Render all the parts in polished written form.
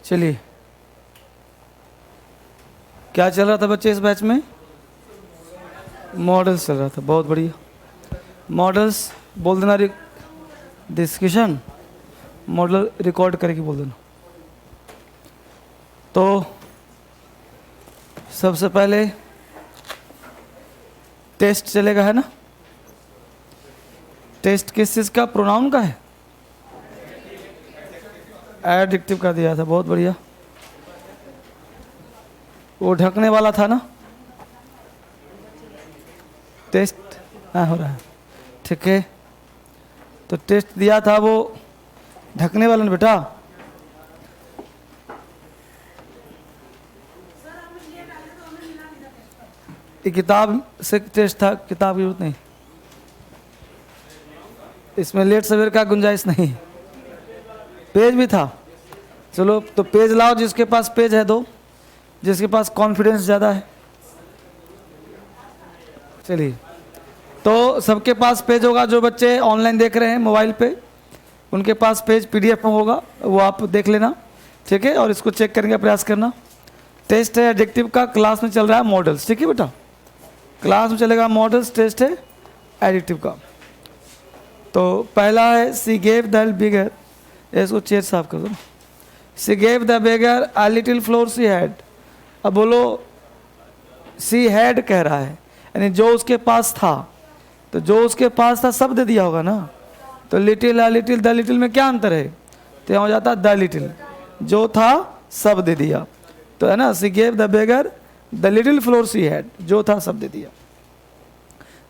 चलिए, क्या चल रहा था बच्चे इस बैच में? मॉडल्स चल रहा था, बहुत बढ़िया। मॉडल्स बोल देना, डिस्कशन मॉडल रिकॉर्ड करके बोल देना। तो सबसे पहले टेस्ट चलेगा, है ना? टेस्ट किस चीज़ का? प्रोनाउन का है, एडजेक्टिव का दिया था, बहुत बढ़िया। वो ढकने वाला था ना टेस्ट? हाँ, हो रहा है, ठीक है। तो टेस्ट दिया था वो ढकने वाला ना बेटा। ये किताब से टेस्ट था, किताब की जरूरत नहीं, इसमें लेट सवेर का गुंजाइश नहीं। पेज भी था, चलो तो पेज लाओ, जिसके पास पेज है दो, जिसके पास कॉन्फिडेंस ज़्यादा है। चलिए, तो सबके पास पेज होगा, जो बच्चे ऑनलाइन देख रहे हैं मोबाइल पे उनके पास पेज पीडीएफ में होगा, वो आप देख लेना, ठीक है। और इसको चेक करने का प्रयास करना। टेस्ट है एडजेक्टिव का, क्लास में चल रहा है मॉडल्स, ठीक है बेटा, क्लास में चलेगा मॉडल्स, टेस्ट है एडजेक्टिव का। तो पहला है सी गेव द बिगर, इसको चेयर साफ कर दो। सी gave the bigger a little flour she had. अब बोलो, सी हैड कह रहा है, यानी जो उसके पास था, तो जो उसके पास था सब दे दिया होगा ना। तो little a little, the little में क्या अंतर है? तो यहाँ हो जाता द लिटिल, जो था सब दे दिया, तो है ना। She gave the beggar the little flour she had, जो था सब दे दिया।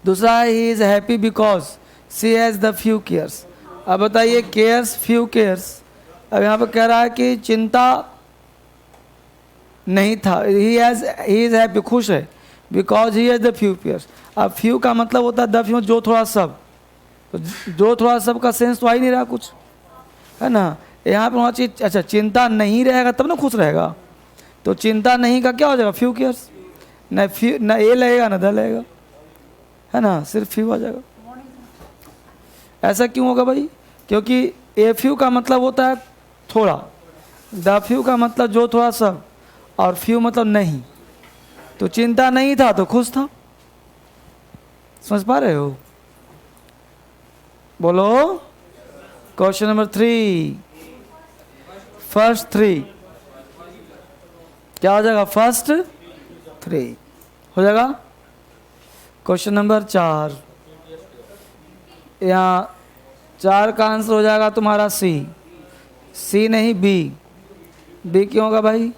दूसरा है he is happy because she has the few cares. अब बताइए, केयर्स फ्यू केयर्स, अब यहाँ पर कह रहा है कि चिंता नहीं था, ही इज हैप्पी, खुश है, because he has the few cares. अब फ्यू का मतलब होता है द फ्यू, जो थोड़ा सब, तो जो थोड़ा सब का सेंस तो आ ही नहीं रहा कुछ, है ना। यहाँ पर होना चाहिए, अच्छा चिंता नहीं रहेगा तब ना खुश रहेगा, तो चिंता नहीं का क्या हो जाएगा? Few cares. न ए लगेगा न द लगेगा, है ना, सिर्फ फ्यू आ जाएगा। ऐसा क्यों होगा भाई? क्योंकि ए फ्यू का मतलब होता है थोड़ा, द फ्यू का मतलब जो थोड़ा सब, और फ्यू मतलब नहीं। तो चिंता नहीं था तो खुश था, समझ पा रहे हो? बोलो, क्वेश्चन नंबर 3, फर्स्ट 3 क्या हो जाएगा? फर्स्ट 3 हो जाएगा। क्वेश्चन नंबर 4, यहाँ 4 का आंसर हो जाएगा तुम्हारा सी नहीं बी क्यों होगा भाई?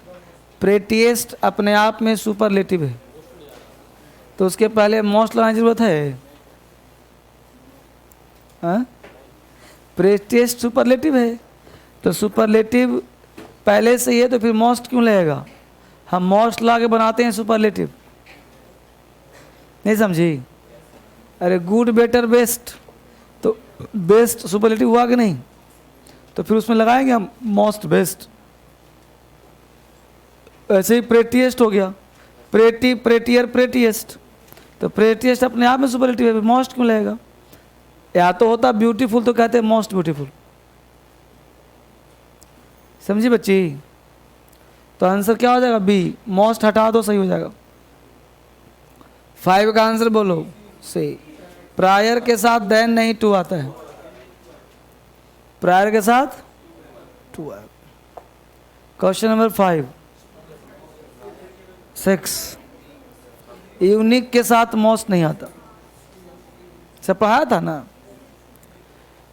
प्रेटिएस्ट अपने आप में सुपरलेटिव है, तो उसके पहले मोस्ट लगाने की जरूरत है? प्रेटिएस्ट सुपरलेटिव है, तो सुपरलेटिव पहले से ही है, तो फिर मोस्ट क्यों लगेगा? हम मोस्ट ला के बनाते हैं सुपरलेटिव, नहीं समझी? अरे गुड बेटर बेस्ट, तो बेस्ट सुपरलेटिव हुआ कि नहीं? तो फिर उसमें लगाएंगे हम मोस्ट बेस्ट। ऐसे ही प्रेटिएस्ट हो गया, प्रेटी प्रेटियर प्रेटिएस्ट, तो प्रेटिएस्ट अपने आप में सुपरलेटिव है, मोस्ट क्यों लगेगा? या तो होता ब्यूटीफुल तो कहते हैं मोस्ट ब्यूटीफुल, समझी बच्ची? तो आंसर क्या हो जाएगा? बी, मोस्ट हटा दो, सही हो जाएगा। 5 का आंसर बोलो, सी। प्रायर के साथ देन नहीं टू आता है, प्रायर के साथ टू आएगा। क्वेश्चन नंबर 5, 6, यूनिक के साथ मोस्ट नहीं आता, सब पढ़ाया था ना।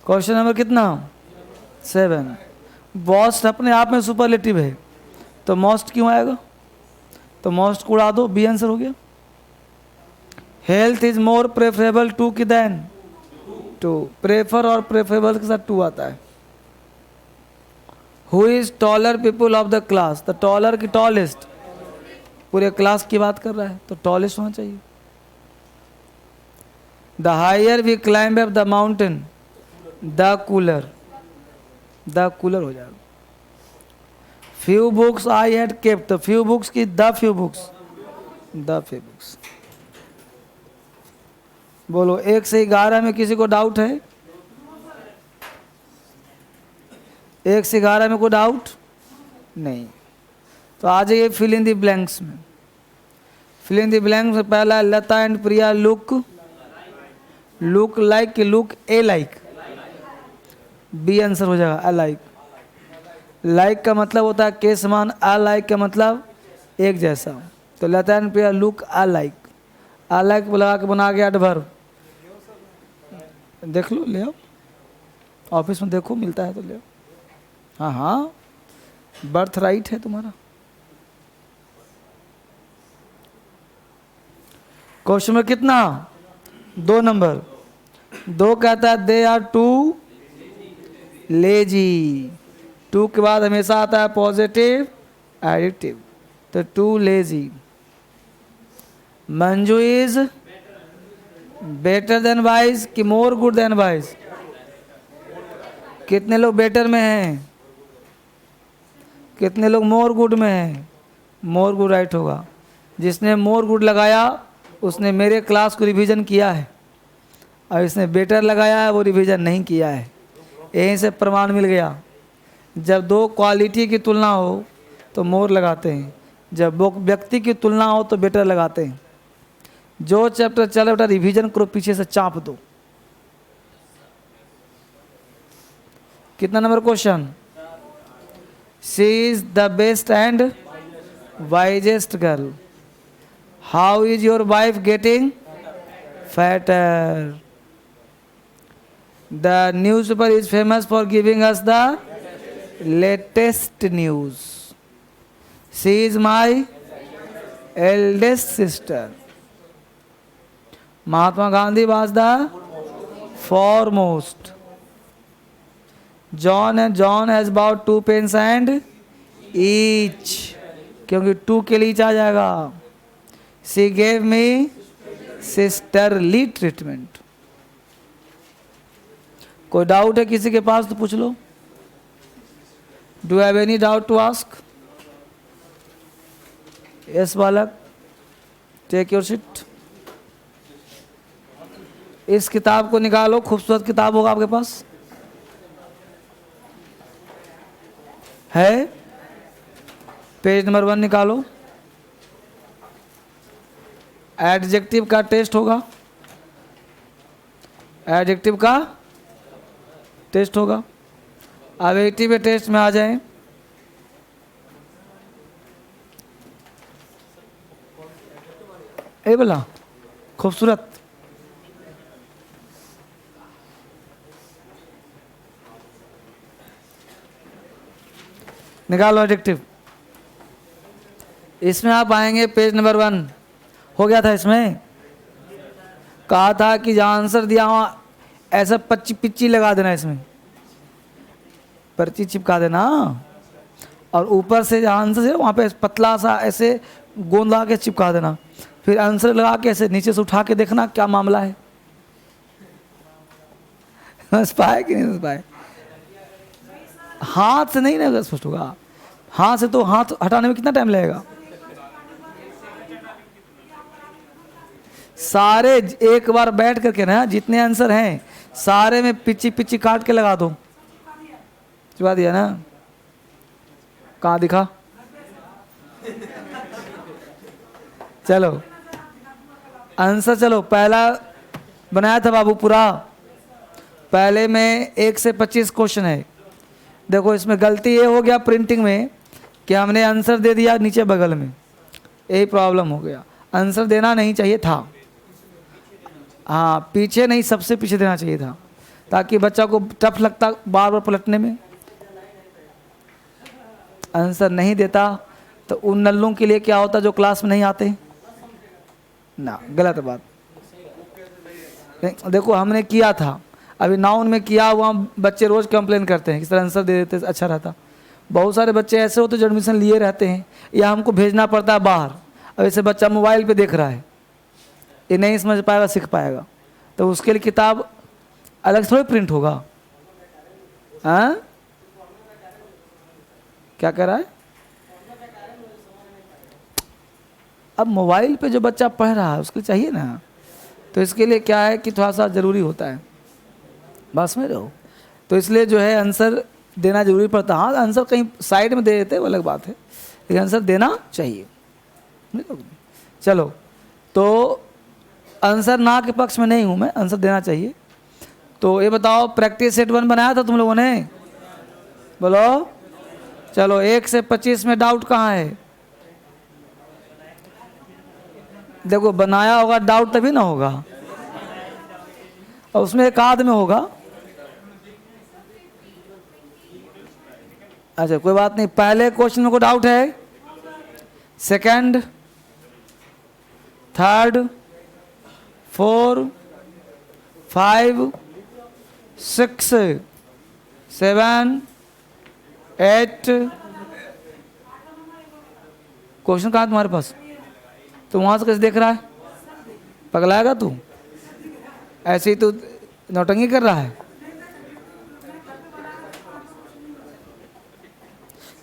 क्वेश्चन नंबर कितना? 7, मोस्ट अपने आप में सुपरलेटिव है, तो मोस्ट क्यों आएगा? तो मोस्ट को उड़ा दो, बी आंसर हो गया। Health is more preferable to की देन टू, प्रेफर और प्रेफरेबल के साथ टू आता है। Who is taller people of the class, the taller की टॉलेस्ट, पूरे क्लास की बात कर रहा है, तो टॉलेस्ट होना चाहिए। The higher we climb up the mountain, the cooler हो जाएगा। Few books I had kept, तो फ्यू बुक्स की द फ्यू बुक्स, बोलो 1 से 11 में किसी को डाउट है? 1 से 11 में कोई डाउट? नहीं। तो आ जाइए फिल इन द ब्लैंक्स में। फिल इन द ब्लैंक्स में पहला Lata and Priya look like, look a like, B answer हो जाएगा अलाइक। लाइक का मतलब होता है के समान, अलाइक का मतलब एक जैसा। तो Lata and Priya look alike, alike लगा के बना गया एडवर्ब। देख लो, ले आओ ऑफिस में, देखो मिलता है तो ले आओ। हाँ हाँ, बर्थ राइट है तुम्हारा। क्वेश्चन में कितना? 2 नंबर। 2 कहता है दे आर टू लेजी। 2 के बाद हमेशा आता है पॉजिटिव एडिटिव, तो too lazy. Manju is better than wise कि मोर गुड देन वाइज? कितने लोग बेटर में हैं, कितने लोग मोर गुड में हैं? मोर गुड राइट होगा। जिसने मोर गुड लगाया उसने मेरे क्लास को रिवीजन किया है, और इसने बेटर लगाया है वो रिवीजन नहीं किया है। यहीं से प्रमाण मिल गया। जब 2 क्वालिटी की तुलना हो तो मोर लगाते हैं, जब 2 व्यक्ति की तुलना हो तो बेटर लगाते हैं। जो चैप्टर चले बेटा रिवीजन करो, पीछे से चाप दो। कितना number question? She is the best and wisest girl. How is your wife getting fatter? The news paper is famous for giving us the latest news. She is my eldest sister. Mahatma Gandhi was the foremost. John has bought 2 pens and each, क्योंकि 2 के लिए आ जाएगा। She gave me sisterly treatment. कोई doubt है किसी के पास तो पूछ लो। Do you have any doubt to ask? Yes बालक, take your seat. इस किताब को निकालो, खूबसूरत किताब होगा आपके पास, है? पेज नंबर 1 निकालो। एडजेक्टिव का टेस्ट होगा, एडजेक्टिव का टेस्ट होगा। अब एडजेक्टिव के टेस्ट में आ जाएं। ए बोला खूबसूरत, निकालो एडजेक्टिव। इसमें आप आएंगे पेज नंबर 1। हो गया था, इसमें कहा था कि जहाँ आंसर दिया वहाँ ऐसा पिच्ची लगा देना, इसमें पर्ची चिपका देना, और ऊपर से जहाँ आंसर है वहाँ पे पतला सा ऐसे गोंद लगा के चिपका देना। फिर आंसर लगा के ऐसे नीचे से उठा के देखना क्या मामला है। समझ पाए कि नहीं समझ पाए? हाथ से नहीं ना स्पष्ट होगा, हाथ से तो हाथ हटाने में कितना टाइम लगेगा? सारे एक बार बैठ करके ना जितने आंसर हैं सारे में पिच्ची काट के लगा दो। चुका दिया ना? कहाँ दिखा? चलो आंसर, चलो पहला बनाया था बाबू पूरा। पहले में 1 से 25 क्वेश्चन है। देखो इसमें गलती ये हो गया प्रिंटिंग में कि हमने आंसर दे दिया नीचे बगल में, यही प्रॉब्लम हो गया। आंसर देना नहीं चाहिए था, हाँ पीछे नहीं, सबसे पीछे देना चाहिए था, ताकि बच्चा को टफ लगता बार बार पलटने में। आंसर नहीं देता तो उन नल्लों के लिए क्या होता जो क्लास में नहीं आते ना, गलत बात। देखो हमने किया था, अभी नाउन में किया हुआ, बच्चे रोज कंप्लेन करते हैं किस तरह आंसर दे देते अच्छा रहता। बहुत सारे बच्चे ऐसे होते जो एडमिशन लिए रहते हैं या हमको भेजना पड़ता है बाहर। अब ऐसे बच्चा मोबाइल पे देख रहा है, ये नहीं समझ पाएगा सीख पाएगा, तो उसके लिए किताब अलग थोड़ी प्रिंट होगा। हाँ क्या कह रहा है? अब मोबाइल पे जो बच्चा पढ़ रहा है उसके लिए चाहिए ना, तो इसके लिए क्या है कि थोड़ा सा ज़रूरी होता है, बस में रहो। तो इसलिए जो है आंसर देना जरूरी पड़ता। हाँ, आंसर कहीं साइड में दे देते वो अलग बात है, लेकिन आंसर देना चाहिए। चलो, तो आंसर ना के पक्ष में नहीं हूँ मैं, आंसर देना चाहिए। तो ये बताओ, प्रैक्टिस सेट 1 बनाया था तुम लोगों ने? बोलो। चलो, 1 से 25 में डाउट कहाँ है? देखो, बनाया होगा, डाउट तभी ना होगा, और उसमें एक आध में होगा। अच्छा, कोई बात नहीं। पहले क्वेश्चन में कोई डाउट है? Second, third, 4, 5, 6, 7, 8। क्वेश्चन कहाँ तुम्हारे पास? तो वहां से कैसे देख रहा है? पगलाएगा तू? ऐसे ही तू नौटंकी कर रहा है?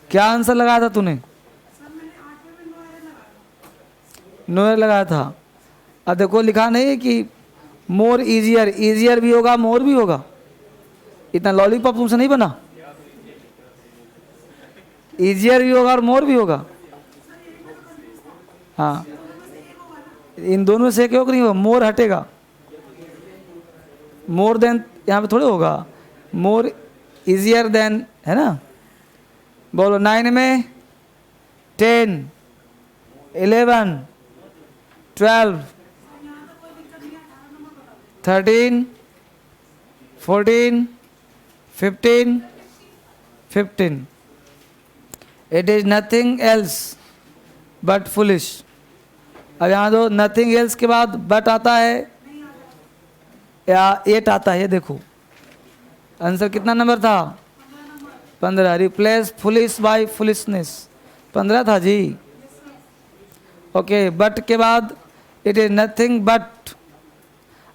क्या आंसर लगाया था तूने? नोयर लगाया था। अब देखो, लिखा नहीं है कि मोर इजियर, इजियर भी होगा, मोर भी होगा। इतना लॉलीपॉप तुमसे नहीं बना। इजियर भी होगा और मोर भी होगा। हाँ, इन दोनों से क्यों नहीं होगा? मोर हटेगा, मोर देन यहाँ पे थोड़े होगा। मोर इजियर देन है ना। बोलो, 9 में 10, 11, 12, 13, 14, 15, 15। It is nothing else but foolish। अब यहाँ दो, नथिंग एल्स के बाद बट आता है या 8 आता है? ये देखो, आंसर कितना नंबर था? 15। रिप्लेस फुलिश बाय फुलिशनेस, 15 था जी। ओके, बट के बाद इट इज नथिंग बट।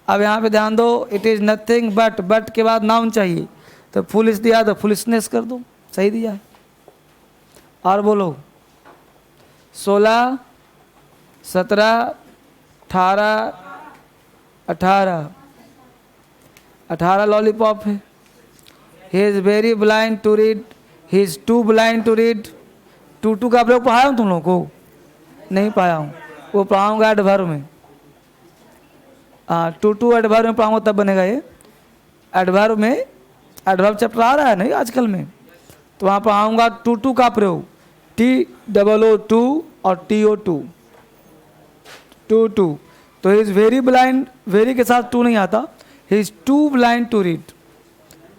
अब यहाँ पे ध्यान दो, it is nothing but, but के बाद नाउन चाहिए, तो फुलिश दिया तो फुलिशनेस कर दो, सही दिया है। और बोलो, 16, 17, 18, 18 लॉलीपॉप है। He is very blind to read, he is too blind to read. Too का आप लोग पढ़ाया हूँ तुम लोगों को? नहीं पढ़ाया हूँ, वो पढ़ाऊँगा एडवर्ब में। हाँ, टू एडवर्ब में पढ़ाऊँगा, तब बनेगा ये। एडवर्ब में, एडवर्ब चैप्टर आ रहा है नहीं आजकल में, तो वहाँ पढ़ाऊँगा टू का प्रयोग, TOO2 और TO2, टू। तो he is very blind, very के साथ टू नहीं आता, he is too blind to read,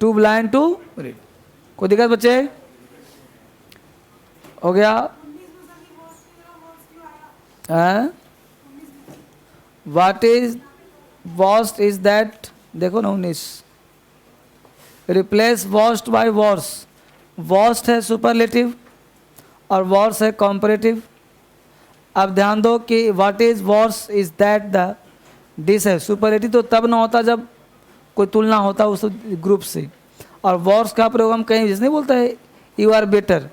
too blind to read. कोई दिक्कत बच्चे? हो गया? What is worst is that? देखो ना, 19। Replace worst by worse. Worst है सुपरलेटिव और वॉर्स है कॉम्परेटिव। अब ध्यान दो कि what is worse is that the this है। सुपरलेटिव तो तब ना होता जब कोई तुलना होता उस ग्रुप से, और वॉर्स का प्रयोग हम कहीं जैसे नहीं बोलता है यू आर बेटर,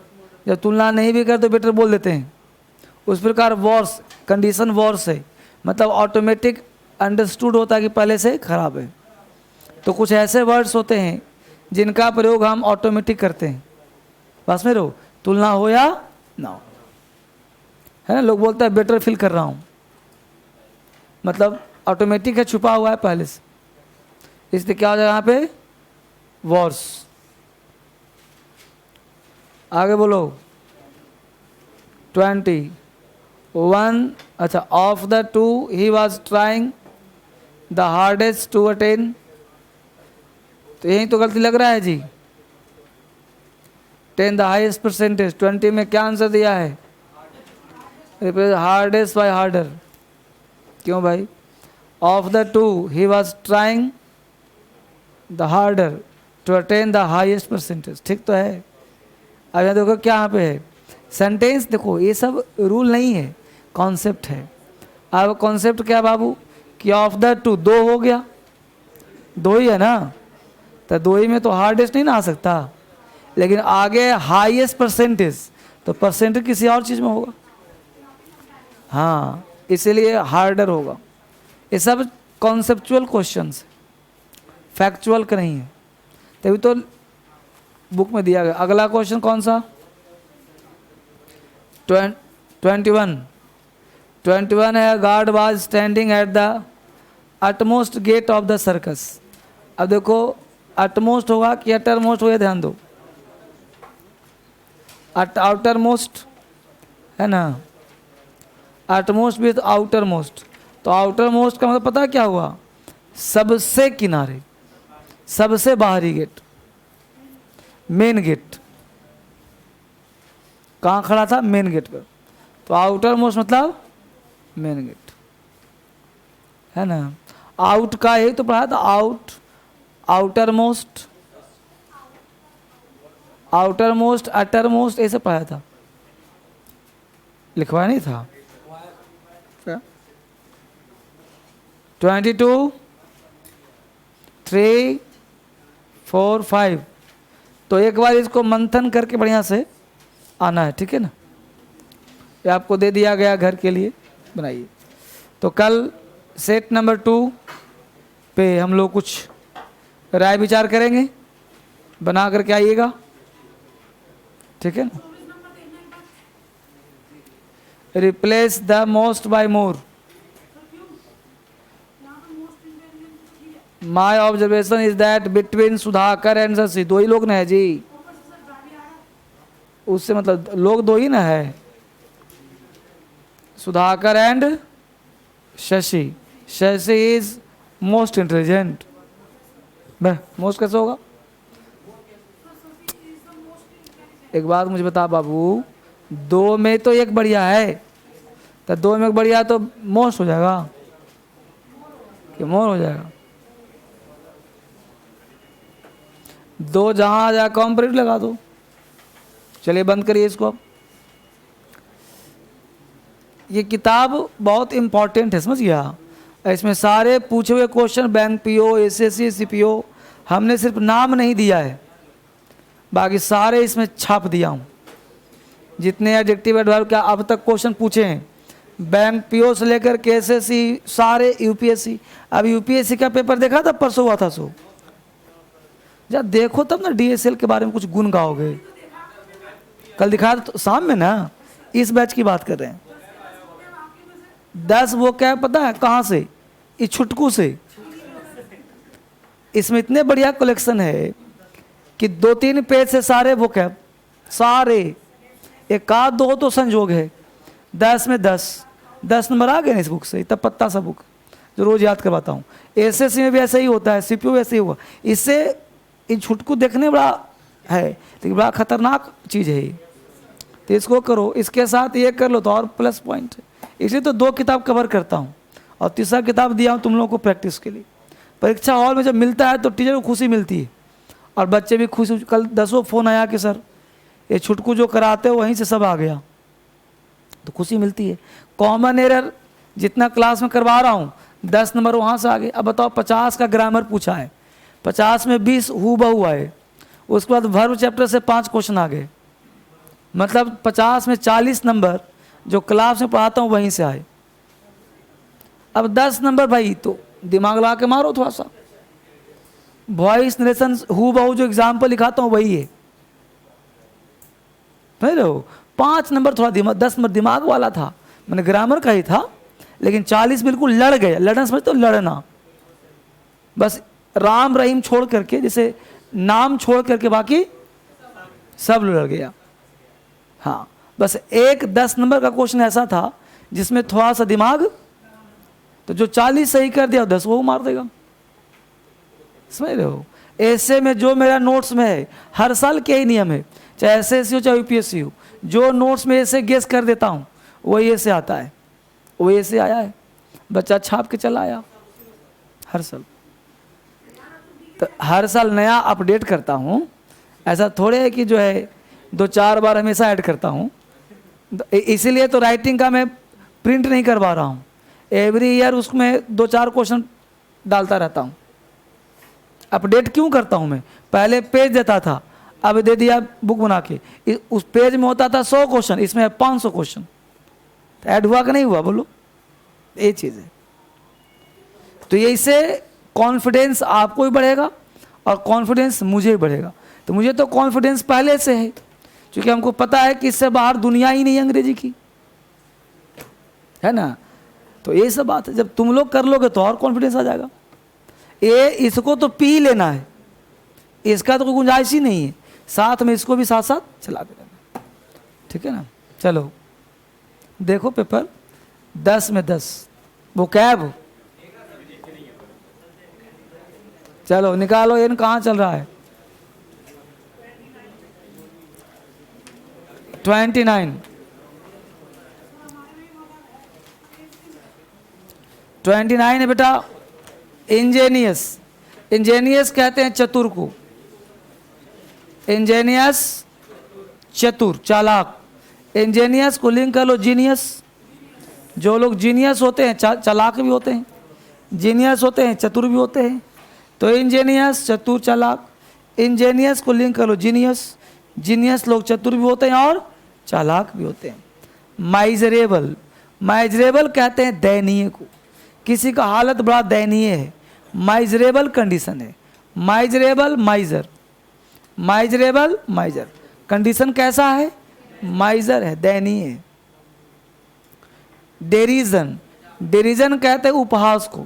जब तुलना नहीं भी कर तो बेटर बोल देते हैं। उस प्रकार वॉर्स कंडीशन वॉर्स है, मतलब ऑटोमेटिक अंडरस्टूड होता है कि पहले से खराब है। तो कुछ ऐसे वर्ड्स होते हैं जिनका प्रयोग हम ऑटोमेटिक करते हैं, बस में रहो, तुलना हो या ना हो, है ना। लोग बोलते हैं बेटर फील कर रहा हूँ, मतलब ऑटोमेटिक है, छुपा हुआ है पहले से, इसलिए क्या हो जाएगा यहाँ पे? वॉर्स। आगे बोलो, 21। अच्छा, of the two he was trying the hardest to attain. तो यही तो गलती लग रहा है जी। 10 द हाईएस्ट परसेंटेज, 20 में क्या आंसर दिया है? Hardest by harder. क्यों भाई? Of the two he was trying the harder to attain the highest percentage. ठीक तो है। अब यहाँ देखो क्या यहाँ पे है, सेंटेंस देखो, ये सब रूल नहीं है, कॉन्सेप्ट है। अब कॉन्सेप्ट क्या बाबू कि ऑफ द टू, दो हो गया, दो ही है ना, तो दो ही में तो हार्डेस्ट नहीं ना आ सकता, लेकिन आगे हाईएस्ट परसेंटेज, तो परसेंटेज किसी और चीज़ में होगा, हाँ, इसीलिए हार्डर होगा। ये सब कॉन्सेप्चुअल क्वेश्चंस, फैक्चुअल का नहीं है। तभी तो बुक में दिया गया। अगला क्वेश्चन कौन सा? 21 है, guard was standing at the utmost gate of the circus. अब देखो अटमोस्ट होगा कि अटर मोस्ट होगा, ध्यान दो। आउटर मोस्ट है ना, अटमोस्ट भी तो आउटर मोस्ट। तो आउटर मोस्ट का मतलब पता है क्या हुआ? सबसे किनारे, सबसे बाहरी गेट, मेन गेट। कहाँ खड़ा था? मेन गेट पर। तो आउटर मोस्ट मतलब मेन गेट, है ना। आउट का यही तो पढ़ा था, out, outermost, outermost, uttermost, ऐसे पढ़ा था, लिखवाया नहीं था? 22, 3, 4, 5। तो एक बार इसको मंथन करके बढ़िया से आना है, ठीक है ना। ये आपको दे दिया गया घर के लिए, बनाइए। तो कल सेट नंबर 2 पे हम लोग कुछ राय विचार करेंगे, बना करके आइएगा, ठीक है ना। Replace the most by more. My observation is that between Sudhakar and Shashi, 2 ही लोग ना है जी, उससे मतलब लोग 2 ही ना है, Sudhakar and Shashi. Shashi is most intelligent. Most कैसे होगा? एक बात मुझे बता बाबू, 2 में तो एक बढ़िया है, तो 2 में एक बढ़िया तो मोस्ट हो जाएगा कि मोर हो जाएगा? 2 जहां आ जाए कॉम्परेटिव लगा दो। चलिए बंद करिए इसको अब। ये किताब बहुत इंपॉर्टेंट है, समझ गया। इसमें सारे पूछे हुए question, bank PO, SSC, CPO, हमने सिर्फ नाम नहीं दिया है, बाकी सारे इसमें छाप दिया हूँ। जितने एडजेक्टिव एडवर्ब क्या अब तक क्वेश्चन पूछे हैं, बैंक पीओ से लेकर के एसएससी, सारे यूपीएससी। अब यूपीएससी का पेपर देखा था, परसों हुआ था, सो जब देखो तब ना डीएसएल के बारे में कुछ गुण गाओगे। कल दिखा तो शाम में ना, इस बैच की बात कर रहे हैं। 10 वो क्या पता है कहाँ से? इस छुटकू से। इसमें इतने बढ़िया कलेक्शन है कि 2-3 पेज से सारे वो क्या, सारे, एक आध 2 तो संजोग है। 10 में 10 नंबर आ गए ना इस बुक से, तब पत्ता सा बुक जो रोज याद करवाता हूँ। एसएससी में भी ऐसा ही होता है, सीपीओ ऐसे ही हुआ। इससे इन छुटकू देखने बड़ा है, लेकिन बड़ा खतरनाक चीज़ है ये। तो इसको करो, इसके साथ ये कर लो तो और प्लस पॉइंट है। इसलिए तो 2 किताब कवर करता हूँ और तीसरा किताब दिया हूँ तुम लोगों को प्रैक्टिस के लिए। परीक्षा हॉल में जब मिलता है तो टीचर को खुशी मिलती है और बच्चे भी खुश। कल 10 फ़ोन आया कि सर ये छुटकू जो कराते हो वहीं से सब आ गया, तो खुशी मिलती है। कॉमन एरर जितना क्लास में करवा रहा हूँ 10 नंबर वहाँ से आ गए। अब बताओ 50 का ग्रामर पूछा है, 50 में 20 हूबहू आए, उसके बाद वर्ब चैप्टर से 5 क्वेश्चन आ गए, मतलब 50 में 40 नंबर जो क्लास में पढ़ाता हूँ वहीं से आए। अब 10 नंबर भाई तो दिमाग लगा के मारो थोड़ा सा। वॉइस नरेशन हूबहू जो एग्जाम्पल लिखाता हूँ वही है, समझ रहे हो। 5 नंबर थोड़ा दिमाग, 10 नंबर दिमाग वाला था, मैंने ग्रामर का ही था, लेकिन 40 बिल्कुल लड़ गए। लड़ना समझते हो, लड़ना। बस राम रहीम छोड़ करके, जैसे नाम छोड़ करके बाकी सब लड़ गया। हाँ, बस एक 10 नंबर का क्वेश्चन ऐसा था जिसमें थोड़ा सा दिमाग, तो जो 40 सही कर दिया 10 वो मार देगा, समझ रहे हो। ऐसे में जो मेरा नोट्स में है, हर साल के ही नियम है, चाहे एसएससी हो चाहे यूपीएससी हो, जो नोट्स में ऐसे गेस कर देता हूँ वही ऐसे आता है, वो ऐसे आया है, बच्चा छाप के चला आया हर साल। तो हर साल नया अपडेट करता हूँ, ऐसा थोड़े है कि जो है 2-4 बार हमेशा ऐड करता हूँ। इसीलिए तो राइटिंग का मैं प्रिंट नहीं करवा रहा हूँ, एवरी ईयर उसमें 2-4 क्वेश्चन डालता रहता हूँ। अपडेट क्यों करता हूँ मैं? पहले पेज देता था, अब दे दिया बुक बना के। उस पेज में होता था 100 क्वेश्चन, इसमें है 500 क्वेश्चन। तो ऐड हुआ कि नहीं हुआ बोलो? ये चीज़ है। तो ये इससे कॉन्फिडेंस आपको भी बढ़ेगा और कॉन्फिडेंस मुझे भी बढ़ेगा। तो मुझे तो कॉन्फिडेंस पहले से है, क्योंकि हमको पता है कि इससे बाहर दुनिया ही नहीं है अंग्रेजी की, है ना। तो ये सब बात है, जब तुम लोग कर लोगे तो और कॉन्फिडेंस आ जाएगा। ये इसको तो पी ही लेना है, इसका तो कोई गुंजाइश ही नहीं है, साथ में इसको भी साथ साथ चलाते रहना, ठीक है ना। चलो देखो पेपर 10 में 10 वो कैब, चलो निकालो, इन कहाँ चल रहा है 29 है बेटा। इंजेनियस, इंजेनियस कहते हैं चतुर को, इंजेनियस चतुर चालाक। इंजेनियस को लिंक कर लो जीनियस, जो लोग जीनियस होते हैं चालाक भी होते हैं, जीनियस होते हैं चतुर भी होते हैं। तो इंजीनियस चतुर चालाक, इंजीनियस को लिंक कर लो जीनियस, जीनियस लोग चतुर भी होते हैं और चालाक भी होते हैं। माइजरेबल, माइजरेबल कहते हैं दयनीय को, किसी का हालत बड़ा दयनीय है, माइजरेबल कंडीशन है। माइजरेबल माइजर, माइजरेबल माइजर, कंडीशन कैसा है, माइजर है, दयनीय है। डेरिजन, डेरिजन कहते हैं उपहास को,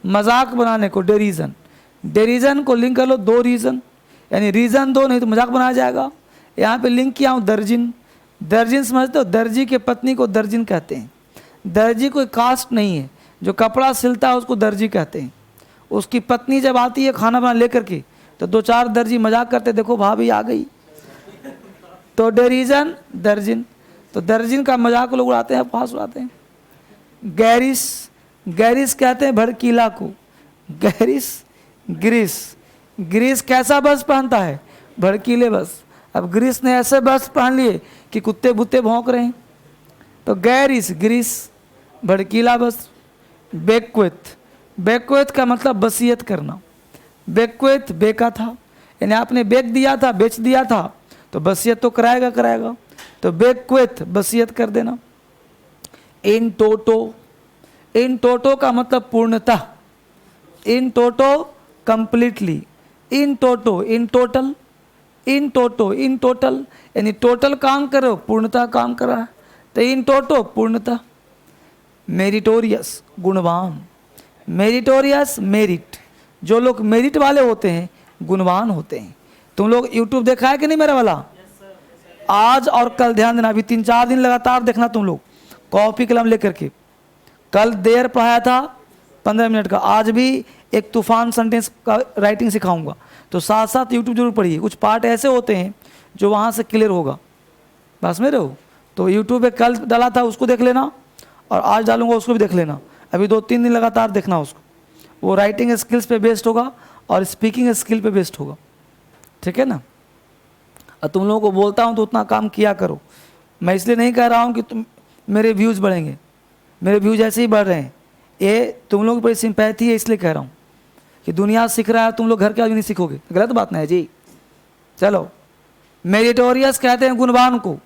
मजाक बनाने को, डेरिजन। डेरिजन को लिंक कर लो दो रीज़न, यानी रीज़न दो नहीं तो मजाक बनाया जाएगा। यहाँ पे लिंक किया हूँ दर्जिन, दर्जिन समझते हो, दर्जी के पत्नी को दर्जिन कहते हैं। दर्जी कोई कास्ट नहीं है, जो कपड़ा सिलता है उसको दर्जी कहते हैं। उसकी पत्नी जब आती है खाना बना लेकर के तो 2-4 दर्जी मजाक करते, देखो भाभी आ गई, तो डेरिजन दर्जिन, तो दर्जिन का मजाक लोग उड़ाते हैं, पास उड़ाते हैं। गैरिस, गैरिस कहते हैं भड़कीला को, गैरिस। ग्रीस, ग्रीस कैसा बस पहनता है, भड़कीले बस। अब ग्रीस ने ऐसे बस पहन लिए कि कुत्ते बुत्ते भौंक रहे हैं, तो गैरिस ग्रीस भड़कीला बस। बेक्वेथ, बेक्वेथ का मतलब वसीयत करना, बेक्वेथ बेका था, यानी आपने बेच दिया था, बेच दिया था तो वसीयत तो कराएगा कराएगा, तो बेक्वेथ वसीयत कर देना। इन टोटो, इन टोटो का मतलब पूर्णतः, in toto completely, in toto in total, in toto in total, यानी टोटल काम करो, पूर्णतः काम करा है, तो इन टोटो पूर्णतः। मेरिटोरियस गुणवान, मेरिटोरियस मेरिट, जो लोग मेरिट वाले होते हैं गुणवान होते हैं। तुम लोग यूट्यूब देखा है कि नहीं मेरा वाला, आज और कल ध्यान देना, अभी 3-4 दिन लगातार देखना तुम लोग, कॉपी कलम लेकर के। कल देर पढ़ाया था 15 मिनट का, आज भी एक तूफान सेंटेंस का राइटिंग सिखाऊंगा, तो साथ साथ यूट्यूब जरूर पढ़िए। कुछ पार्ट ऐसे होते हैं जो वहाँ से क्लियर होगा, बस में रहो। तो यूट्यूब पे कल डाला था उसको देख लेना, और आज डालूंगा उसको भी देख लेना, अभी 2-3 दिन लगातार देखना उसको। वो राइटिंग स्किल्स पे बेस्ड होगा और स्पीकिंग स्किल पे बेस्ड होगा, ठीक है ना। और तुम लोगों को बोलता हूँ तो उतना काम किया करो। मैं इसलिए नहीं कह रहा हूँ कि तुम मेरे व्यूज़ बढ़ेंगे, मेरे व्यूज़ ऐसे ही बढ़ रहे हैं, ये तुम लोगों पर सिंपैथी है इसलिए कह रहा हूँ कि दुनिया सीख रहा है, तुम लोग घर के आदमी नहीं सीखोगे, गलत बात नहीं है जी। चलो, मेरिटोरियस कहते हैं गुणवान को,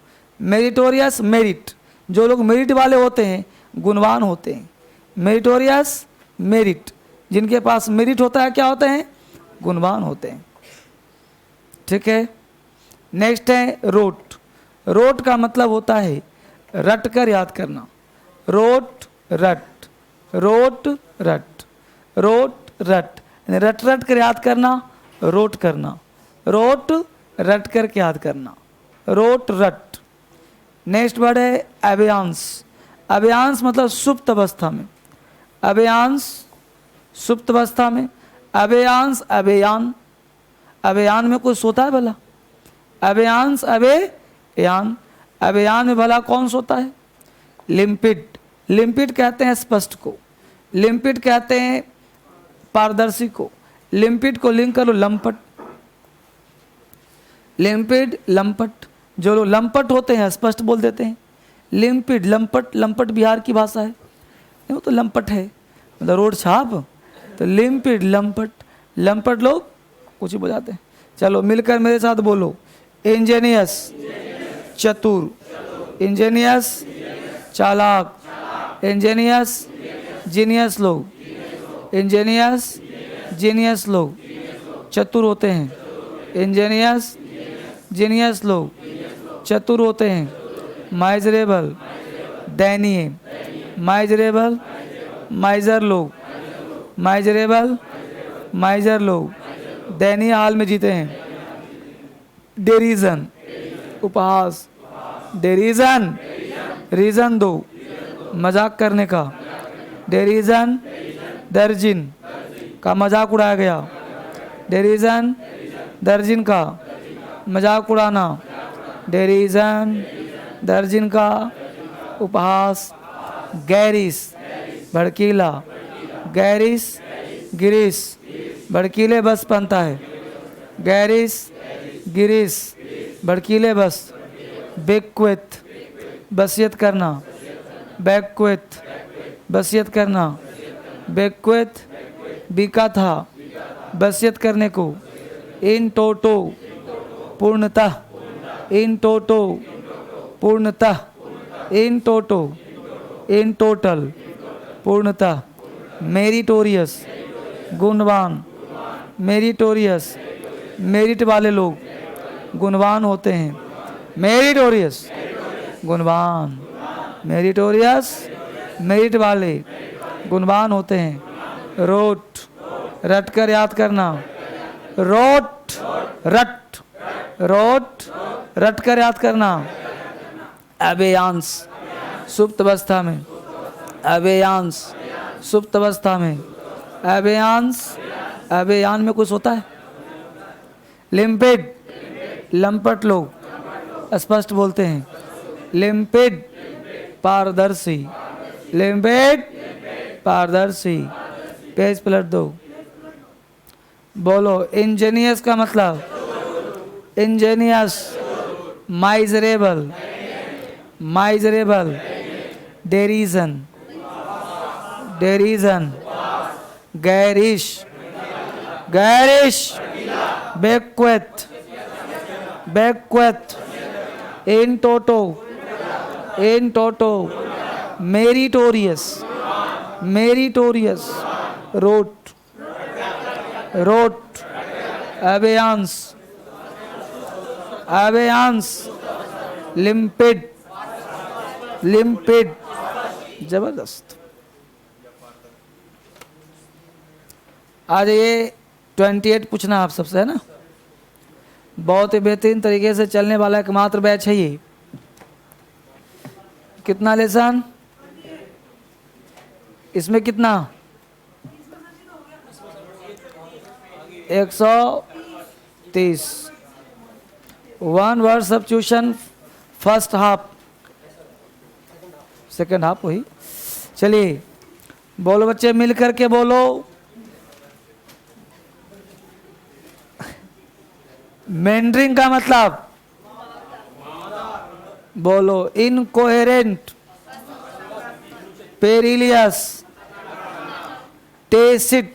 मेरिटोरियस मेरिट, जो लोग मेरिट वाले होते हैं गुणवान होते हैं। मेरिटोरियस मेरिट, जिनके पास मेरिट होता है क्या होते हैं, गुणवान होते हैं, ठीक है। नेक्स्ट है रोट, रोट का मतलब होता है रट कर याद करना, रोट रट, रोट रट, रोट रट, रट रट कर याद करना, रोट करना, रोट रट कर के याद करना, रोट रट। नेक्स्ट वर्ड है अभियांश, अभियांश मतलब सुप्त अवस्था में, अभियांश सुप्त अवस्था में, अभियांश अभियान, अभियान में कोई सोता है भला, अभियांश अभियान, अभियान में भला कौन सोता है। लिम्पिड, लिम्पिड कहते हैं स्पष्ट को, लिम्पिड कहते हैं पारदर्शी को, लिम्पिड को लिंक करो लंपट, लिम्पिड लंपट, जो लोग लंपट होते हैं स्पष्ट बोल देते हैं। लिम्पिड लंपट, लंपट बिहार की भाषा है, वो तो लंपट है मतलब रोड छाप, तो लिम्पिड लंपट, लंपट लोग कुछ ही बुझाते हैं। चलो मिलकर मेरे साथ बोलो, इंजीनियस चतुर, इंजीनियस चालाक, इंजीनियस जीनियस लोग, इंजीनियस जीनियस लोग चतुर होते हैं, इंजीनियस, जीनियस लोग, चतुर होते हैं। माइजरेबल, दयनीय। माइजरेबल, माइजर लोग, माइजरेबल, माइजर लोग दयनीय हाल में जीते हैं। डेरीजन, उपहास। डेरीजन, रीजन दो, मजाक करने का। डेरीजन, दर्जिन का मजाक उड़ाया गया। डेरीजन, दर्जिन का मजाक उड़ाना। डेरीजन, दर्जिन का उपहास। गैरिस, भड़कीला। गैरिस, गिरीश, भड़कीले बस बनता है। गैरिस, गिरीश, भड़कीले बस। बेक्वेथ, बसियत करना। बैक्वेथ, बसियत करना। बेक्वेथ, बिका था, बसियत करने को। इन टोटो, पूर्णतः। इन टोटो, पूर्णतः। इन टोटो, इन टोटल, पूर्णतः। मेरिटोरियस, गुणवान। मेरिटोरियस, मेरिट वाले लोग गुणवान होते हैं। मेरिटोरियस, गुणवान। मेरिटोरियस, मेरिट वाले गुणवान होते हैं। रोट, रट कर याद करना। रोट, रट। रोट, रट कर याद करना। अबेयांस, सुप्त अवस्था में। अबेयांस, सुप्त अवस्था में। अबेयांस, अबेयान में कुछ होता है। लिम्पिड, लंपट लोग स्पष्ट बोलते हैं। लिम्पिड, पारदर्शी। लिम्पिड, पारदर्शी। पेज पलट दो। बोलो इंजीनियस का मतलब। Ingenious, miserable, miserable. Derision, derision. Garish, garish. Bequeath, bequeath. In toto, in toto. Meritorious, meritorious. Rote, rote. Abeyance, abeyance. Limpid, limpid. जबरदस्त। आज ये 28 पूछना आप सबसे, है ना। बहुत ही बेहतरीन तरीके से चलने वाला एकमात्र बैच है ये। कितना लेसन इसमें? कितना? 130। 1 word substitution first half, second half वही। चलिए बोलो बच्चे, मिल करके बोलो। मेंडरिंग का मतलब बोलो। Incoherent, perilous, tacit,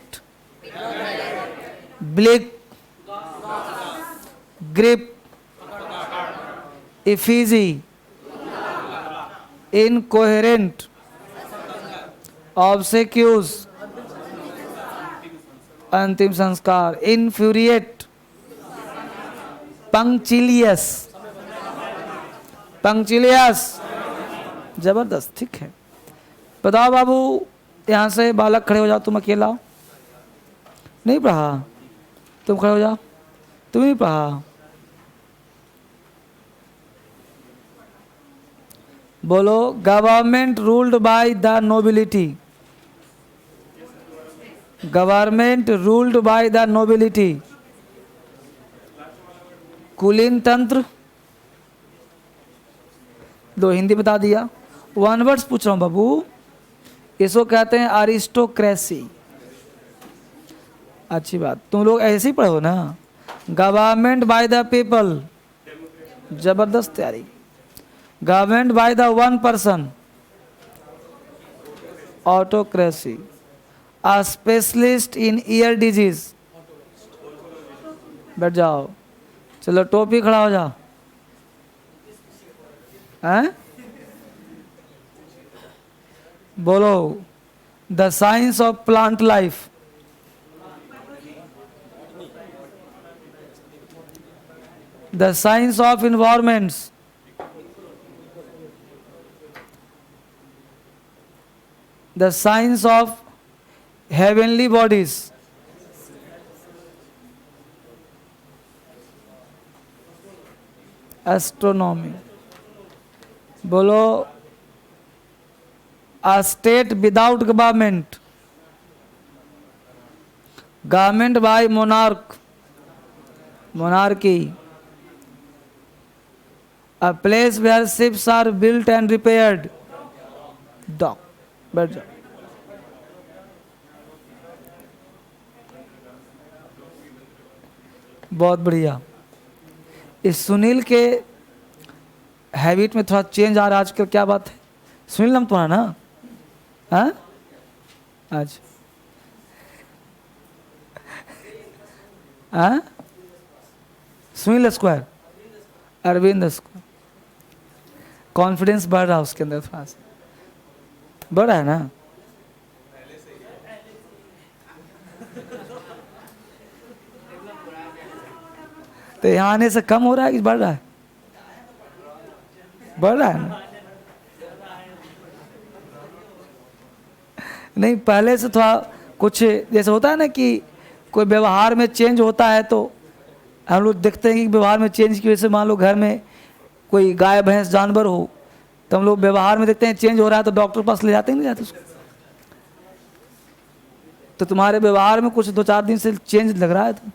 bleak, grip, effigy. Incoherent, obsequies, अंतिम संस्कार। Infuriate, punctilious, punctilious. जबरदस्त, ठीक है। बताओ बाबू, यहाँ से बालक खड़े हो जाओ। तुम अकेला नहीं पढ़ा, तुम खड़े हो जाओ। तुम नहीं पढ़ा। बोलो government ruled by the nobility. Government ruled by the nobility. कुलीन तंत्र, दो हिंदी बता दिया। 1 वर्ड्स पूछ रहा हूं बाबू। इसको कहते हैं अरिस्टोक्रेसी। अच्छी बात, तुम लोग ऐसे ही पढ़ो ना। गवर्नमेंट बाय द पीपल, जबरदस्त तैयारी। Government by the one person, autocracy. A specialist in ear disease. बैठ जाओ। चलो टोपी, खड़ा हो जाओ। हैं? बोलो the science of plant life. The science of environments, the science of heavenly bodies, astronomy. बोलो, a state without government, government by monarch, monarchy, a place where ships are built and repaired, dock। बैठ जाओ। बहुत बढ़िया। इस सुनील के habit में थोड़ा change आ रहा है आजकल, क्या बात है? सुनील नाम तुम्हारा ना? हाँ, आज हाँ, Sunil square, Arvind square. Confidence बढ़ रहा है उसके अंदर, थोड़ा सा बढ़ रहा है ना? तो यहाँ आने से कम हो रहा है कि बढ़ रहा है? बढ़ रहा है ना? नहीं, पहले से थोड़ा कुछ जैसे होता है ना कि कोई व्यवहार में चेंज होता है, तो हम लोग देखते हैं कि व्यवहार में चेंज की वजह से, मान लो घर में कोई गाय भैंस जानवर हो, तो हम लोग व्यवहार में देखते हैं चेंज हो रहा है तो डॉक्टर के पास ले जाते हैं, नहीं जाते उसको? तो तुम्हारे व्यवहार में कुछ 2-4 दिन से चेंज लग रहा है। तो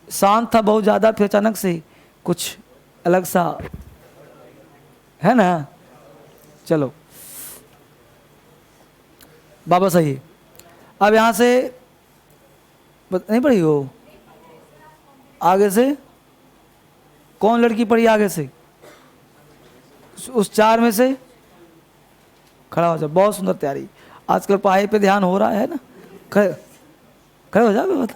शांत था बहुत ज़्यादा, फिर अचानक से कुछ अलग सा है ना। चलो बाबा सही है। अब यहाँ से नहीं पढ़ी हो? आगे से कौन लड़की पढ़ी? आगे से उस 4 में से खड़ा हो जाओ। बहुत सुंदर तैयारी, आजकल पढ़ाई पे ध्यान हो रहा है ना। खड़े हो जाओ। बता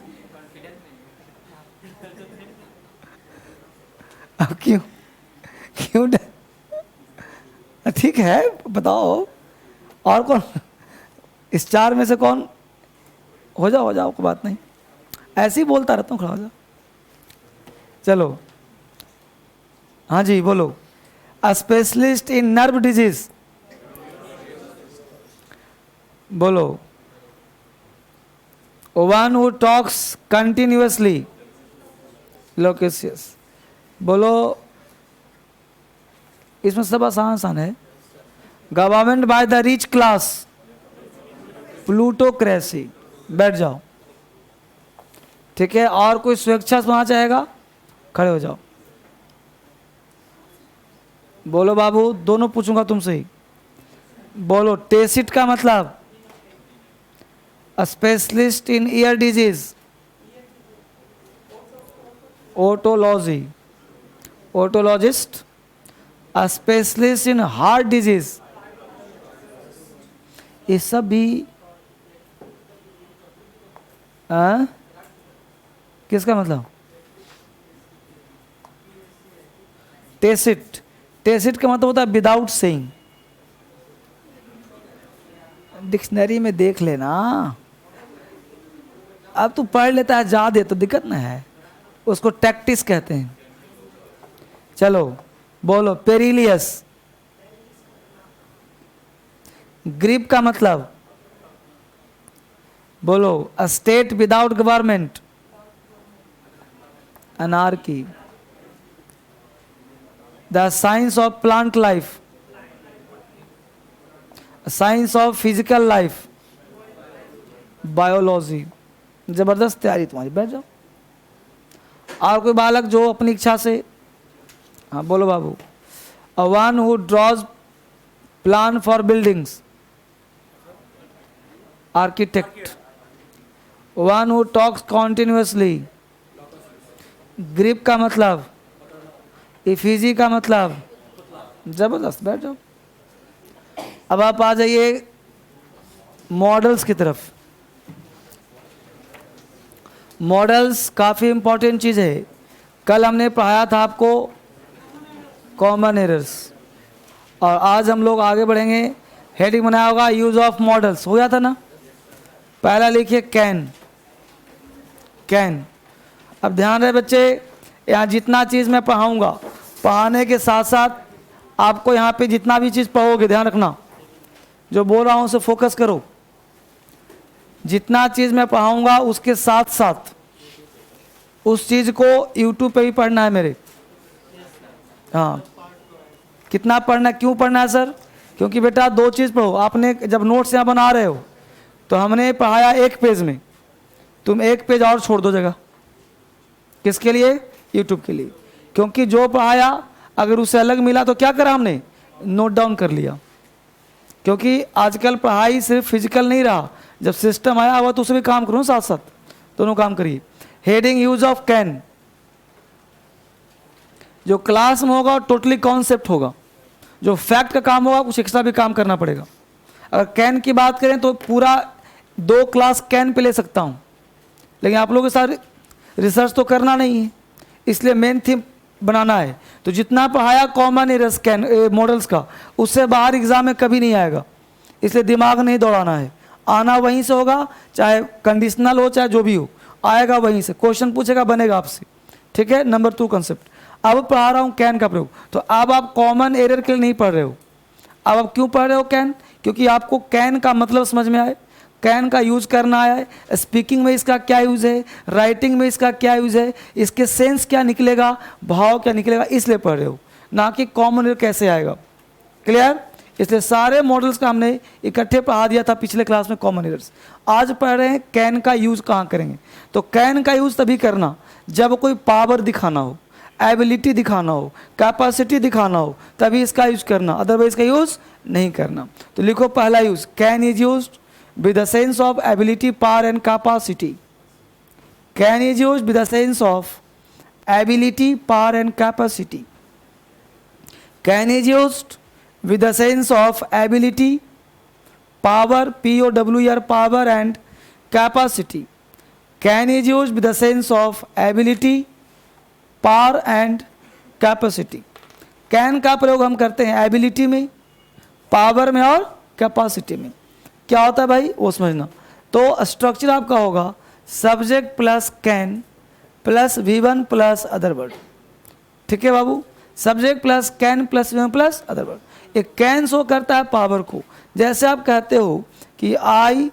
अब क्यों क्यों ठीक है, बताओ और कौन? इस 4 में से कौन? हो जाओ, कोई बात नहीं, ऐसे ही बोलता रहता हूँ, खड़ा हो जाओ। चलो हाँ जी, बोलो। A specialist in nerve disease, बोलो। One who talks continuously, loquacious. बोलो, इसमें सब आसान है। Government by the rich class, plutocracy. बैठ जाओ, ठीक है। और कोई स्वेच्छा सुनना चाहेगा? खड़े हो जाओ। बोलो बाबू, दोनों पूछूंगा तुमसे ही। बोलो, टेसिट का मतलब? Specialist in ear disease, otology, otologist. Specialist in heart disease, ये सब भी किसका मतलब? टेसिट, टेसिट का मतलब होता है विदाउट सेइंग। डिक्शनरी में देख लेना। अब तू पढ़ लेता है ज्यादा तो दिक्कत ना है, उसको टैक्टिस कहते हैं। चलो बोलो, पेरिलियस। ग्रिप का मतलब? बोलो, a state without government, anarchy. The science of plant life, science of physical life, biology. जबरदस्त तैयारी तुम्हारी, बैठ जाओ। और कोई बालक जो अपनी इच्छा से? हाँ बोलो बाबू। A one who draws plan for buildings, architect. One who talks continuously, grip का मतलब? इफिजी का मतलब? जबरदस्त, बैठ जाओ। अब आप आ जाइए मॉडल्स की तरफ। मॉडल्स काफ़ी इंपॉर्टेंट चीज़ है। कल हमने पढ़ाया था आपको कॉमन एरर्स, और आज हम लोग आगे बढ़ेंगे। हेडिंग बनाया होगा यूज ऑफ मॉडल्स, हो जाता ना। पहला लिखिए कैन, कैन। अब ध्यान रहे बच्चे, यहाँ जितना चीज़ मैं पढ़ाऊँगा, पढ़ाने के साथ साथ आपको यहाँ पे जितना भी चीज़ पढ़ोगे, ध्यान रखना, जो बोल रहा हूँ उसे फोकस करो। जितना चीज़ मैं पढ़ाऊँगा उसके साथ साथ उस चीज़ को यूट्यूब पे भी पढ़ना है मेरे। हाँ, कितना पढ़ना, क्यों पढ़ना है सर? क्योंकि बेटा दो चीज़ पढ़ो। आपने जब नोट्स यहाँ बना रहे हो तो हमने पढ़ाया एक पेज में, तुम एक पेज और छोड़ दो जगह। किसके लिए? यूट्यूब के लिए। क्योंकि जो पढ़ाया अगर उसे अलग मिला तो क्या करा हमने? नोट डाउन कर लिया। क्योंकि आजकल पढ़ाई सिर्फ फिजिकल नहीं रहा, जब सिस्टम आया हुआ तो उसे भी काम करो, साथ साथ दोनों काम करिए। हेडिंग यूज ऑफ कैन, जो क्लास में होगा टोटली कॉन्सेप्ट होगा, जो फैक्ट का काम होगा कुछ एक्स्ट्रा भी काम करना पड़ेगा। अगर कैन की बात करें तो पूरा 2 क्लास कैन पे ले सकता हूँ, लेकिन आप लोगों के साथ रिसर्च तो करना नहीं है, इसलिए मेन थीम बनाना है। तो जितना पढ़ाया कॉमन एरर्स कैन मॉडल्स का, उससे बाहर एग्जाम में कभी नहीं आएगा, इसलिए दिमाग नहीं दौड़ाना है। आना वहीं से होगा, चाहे कंडीशनल हो चाहे जो भी हो, आएगा वहीं से। क्वेश्चन पूछेगा, बनेगा आपसे, ठीक है। Number 2 concept. अब पढ़ा रहा हूँ कैन का प्रयोग। तो अब आप कॉमन एरर के लिए नहीं पढ़ रहे हो। अब आप क्यों पढ़ रहे हो कैन? क्योंकि आपको कैन का मतलब समझ में आए, कैन का यूज करना है। स्पीकिंग में इसका क्या यूज है, राइटिंग में इसका क्या यूज है, इसके सेंस क्या निकलेगा, भाव क्या निकलेगा, इसलिए पढ़ रहे हो, ना कि कॉमन एरर कैसे आएगा। क्लियर? इसलिए सारे मॉडल्स का हमने इकट्ठे पढ़ा दिया था पिछले क्लास में, कॉमन एरर्स। आज पढ़ रहे हैं कैन का यूज कहाँ करेंगे। तो कैन का यूज तभी करना जब कोई पावर दिखाना हो, एबिलिटी दिखाना हो, कैपेसिटी दिखाना हो, तभी इसका यूज करना, अदरवाइज का यूज नहीं करना। तो लिखो पहला use, can is used with the sense of ability, power and capacity. Can is used with the sense of ability, power and capacity. Can is used with the sense of ability, power, P-O-W-R, power and capacity. Can is used with the sense of ability, power and capacity. Can का प्रयोग हम करते हैं ability में, power में और capacity में। क्या होता है भाई वो समझना। तो स्ट्रक्चर आपका होगा subject plus can plus V1 plus other word. ठीक है बाबू, subject plus can plus V1 plus other word. एक कैन शो करता है पावर को। जैसे आप कहते हो कि आई